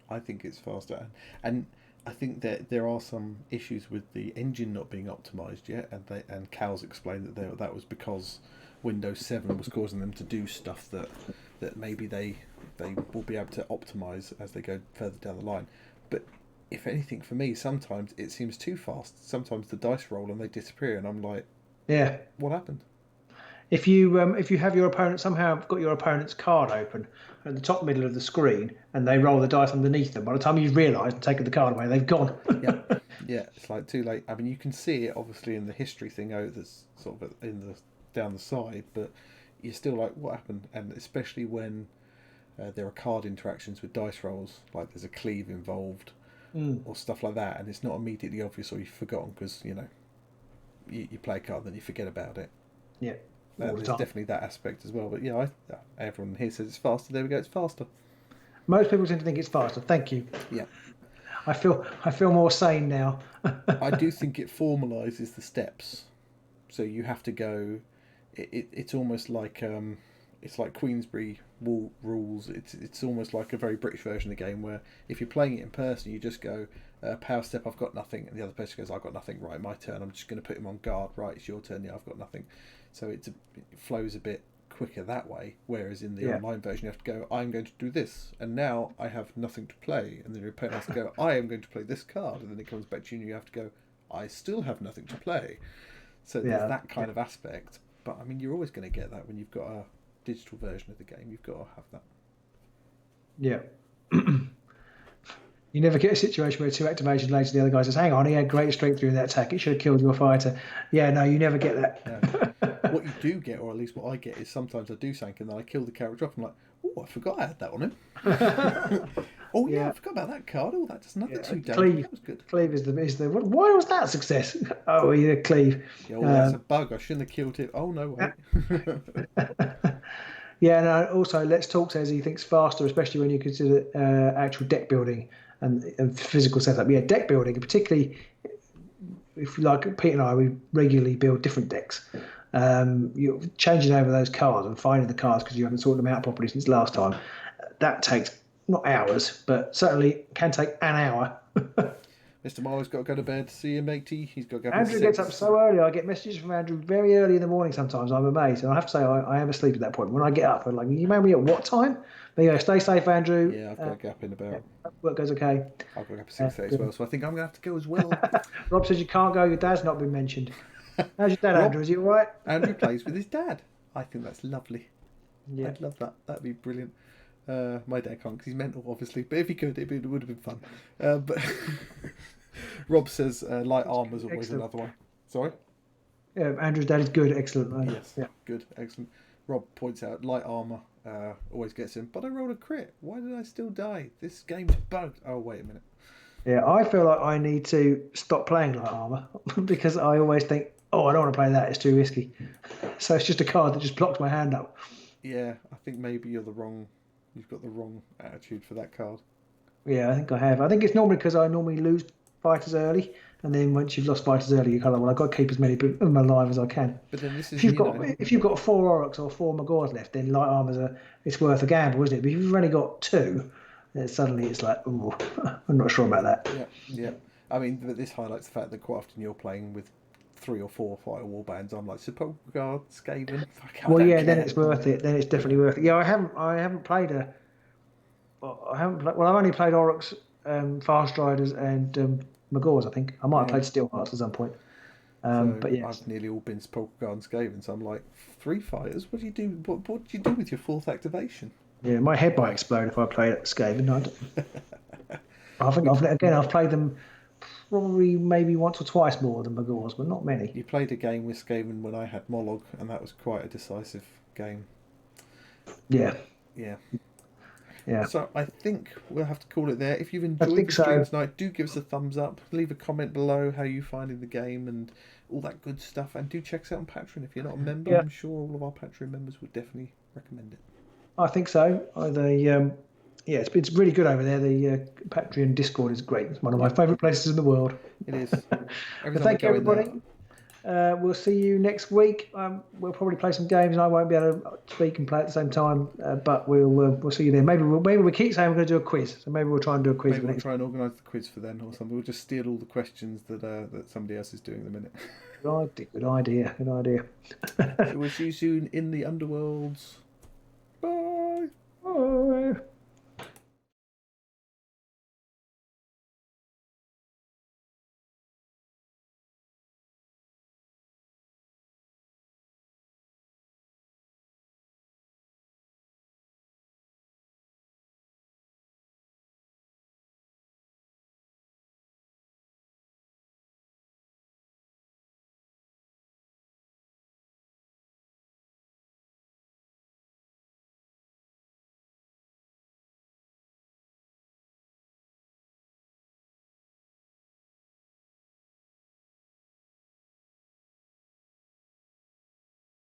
Speaker 1: I think it's faster, and I think that there are some issues with the engine not being optimized yet. And Cal's explained that was because Windows 7 was causing them to do stuff that maybe they will be able to optimize as they go further down the line. But if anything, for me, sometimes it seems too fast. Sometimes the dice roll and they disappear, and I'm like,
Speaker 2: yeah,
Speaker 1: what happened?
Speaker 2: If you have your opponent somehow got your opponent's card open at the top middle of the screen and they roll the dice underneath them, by the time you've realised and taken the card away, they've gone.
Speaker 1: Yeah, it's like too late. I mean, you can see it obviously in the history thing. That's sort of down the side, but you're still like, what happened? And especially when there are card interactions with dice rolls, like there's a cleave involved or stuff like that, and it's not immediately obvious or you've forgotten because you play a card then you forget about it.
Speaker 2: Yeah.
Speaker 1: There's definitely that aspect as well, but everyone here says it's faster. There we go, it's faster.
Speaker 2: Most people seem to think it's faster. Thank you.
Speaker 1: Yeah,
Speaker 2: I feel more sane now.
Speaker 1: I do think it formalises the steps, so you have to go. It's almost like it's like Queensberry rules. It's almost like a very British version of the game where if you're playing it in person, you just go power step. I've got nothing, and the other person goes, I've got nothing. Right, my turn. I'm just going to put him on guard. Right, it's your turn. Yeah, I've got nothing. So it flows a bit quicker that way. Whereas in the online version, you have to go, I'm going to do this, and now I have nothing to play. And then your opponent has to go, I am going to play this card, and then it comes back to you, and you have to go, I still have nothing to play. So there's that kind of aspect. But I mean, you're always going to get that when you've got a digital version of the game. You've got to have that.
Speaker 2: Yeah. You never get a situation where 2 activations later the other guy says, hang on, he had great strength through that attack. It should have killed your fighter. Yeah, no, you never get that.
Speaker 1: What you do get, or at least what I get, is sometimes I do something and then I kill the character off. I'm like, oh, I forgot I had that on him. Oh yeah, I forgot about that card. Oh, that does another 2 damage.
Speaker 2: Cleave.
Speaker 1: That was good.
Speaker 2: Cleave is the. Why was that a success? Oh, yeah, cleave.
Speaker 1: Yeah, oh, that's a bug. I shouldn't have killed it. Oh no, wait.
Speaker 2: Yeah, and also Let's Talk says he thinks faster, especially when you consider actual deck building and physical setup. Yeah, deck building, particularly if like Pete and I, we regularly build different decks. You're changing over those cards and finding the cards because you haven't sorted them out properly since last time. That takes not hours, but certainly can take an hour.
Speaker 1: Mr. Marlowe's got to go to bed. See you, matey. He's got to go to
Speaker 2: Andrew gets up so early. I get messages from Andrew very early in the morning sometimes. I'm amazed. And I have to say, I am asleep at that point. When I get up, I'm like, you made me at what time? There you go. Stay safe, Andrew.
Speaker 1: Yeah, I've got to get up in about...
Speaker 2: work goes okay.
Speaker 1: I've got to go up at 6:30 as well, so I think I'm going to have to go as well.
Speaker 2: Rob says you can't go. Your dad's not been mentioned. How's your dad, Andrew? Is he all right?
Speaker 1: Andrew plays with his dad. I think that's lovely.
Speaker 2: Yeah.
Speaker 1: I'd love that. That'd be brilliant. My dad can't because he's mental, obviously. But if he could, it would have been fun. But Rob says light armour's always another one. Sorry?
Speaker 2: Yeah, Andrew's dad is good. Excellent. Right?
Speaker 1: Yes.
Speaker 2: Yeah.
Speaker 1: Good. Excellent. Rob points out light armour always gets him. But I rolled a crit. Why did I still die? This game's bugged. Oh, wait a minute.
Speaker 2: Yeah, I feel like I need to stop playing light armour because I always think, oh, I don't want to play that. It's too risky. So it's just a card that just blocks my hand up.
Speaker 1: Yeah, I think maybe you've got the wrong attitude for that card.
Speaker 2: Yeah, I think I have. I think it's normally because I normally lose fighters early, and then once you've lost fighters early, you kind of, well, I've got to keep as many of them alive as I can.
Speaker 1: But then this is
Speaker 2: if you've got 4 Aurochs or 4 Magors left, then light armour's it's worth a gamble, isn't it? But if you've only got 2, then suddenly it's like, ooh, I'm not sure about that.
Speaker 1: Yeah. I mean, but this highlights the fact that quite often you're playing with 3 or 4 fighter warbands. I'm like, Sepulchre Guard, Skaven.
Speaker 2: Then it's worth it. Then it's definitely worth it. Yeah, I haven't played I've only played Aurochs, Fast Riders, and Magors. I think I might have played Steelhearts at some point. But yeah,
Speaker 1: I've nearly all been Sepulchre Guard and Skaven. So I'm like, 3 fighters. What do you do? What do you do with your 4th activation?
Speaker 2: Yeah, my head might explode if I played Skaven. I think I've played them probably maybe once or twice more than Magors, but not many.
Speaker 1: You played a game with Skaven when I had Mollog, and that was quite a decisive game.
Speaker 2: Yeah.
Speaker 1: So I think we'll have to call it there. If you've enjoyed the stream tonight, do give us a thumbs up. Leave a comment below how you finding the game and all that good stuff. And do check us out on Patreon. If you're not a member, I'm sure all of our Patreon members would definitely recommend it. I think so. It's really good over there. The Patreon Discord is great. It's one of my favourite places in the world. It is. Thank you, everybody. We'll see you next week. We'll probably play some games, and I won't be able to speak and play at the same time. But we'll see you there. Maybe we keep saying we're going to do a quiz, so maybe we'll try and do a quiz. Maybe we'll try and organise the quiz for then, or something. We'll just steal all the questions that somebody else is doing at the minute. Good idea. So we'll see you soon in the Underworlds. Bye. Bye.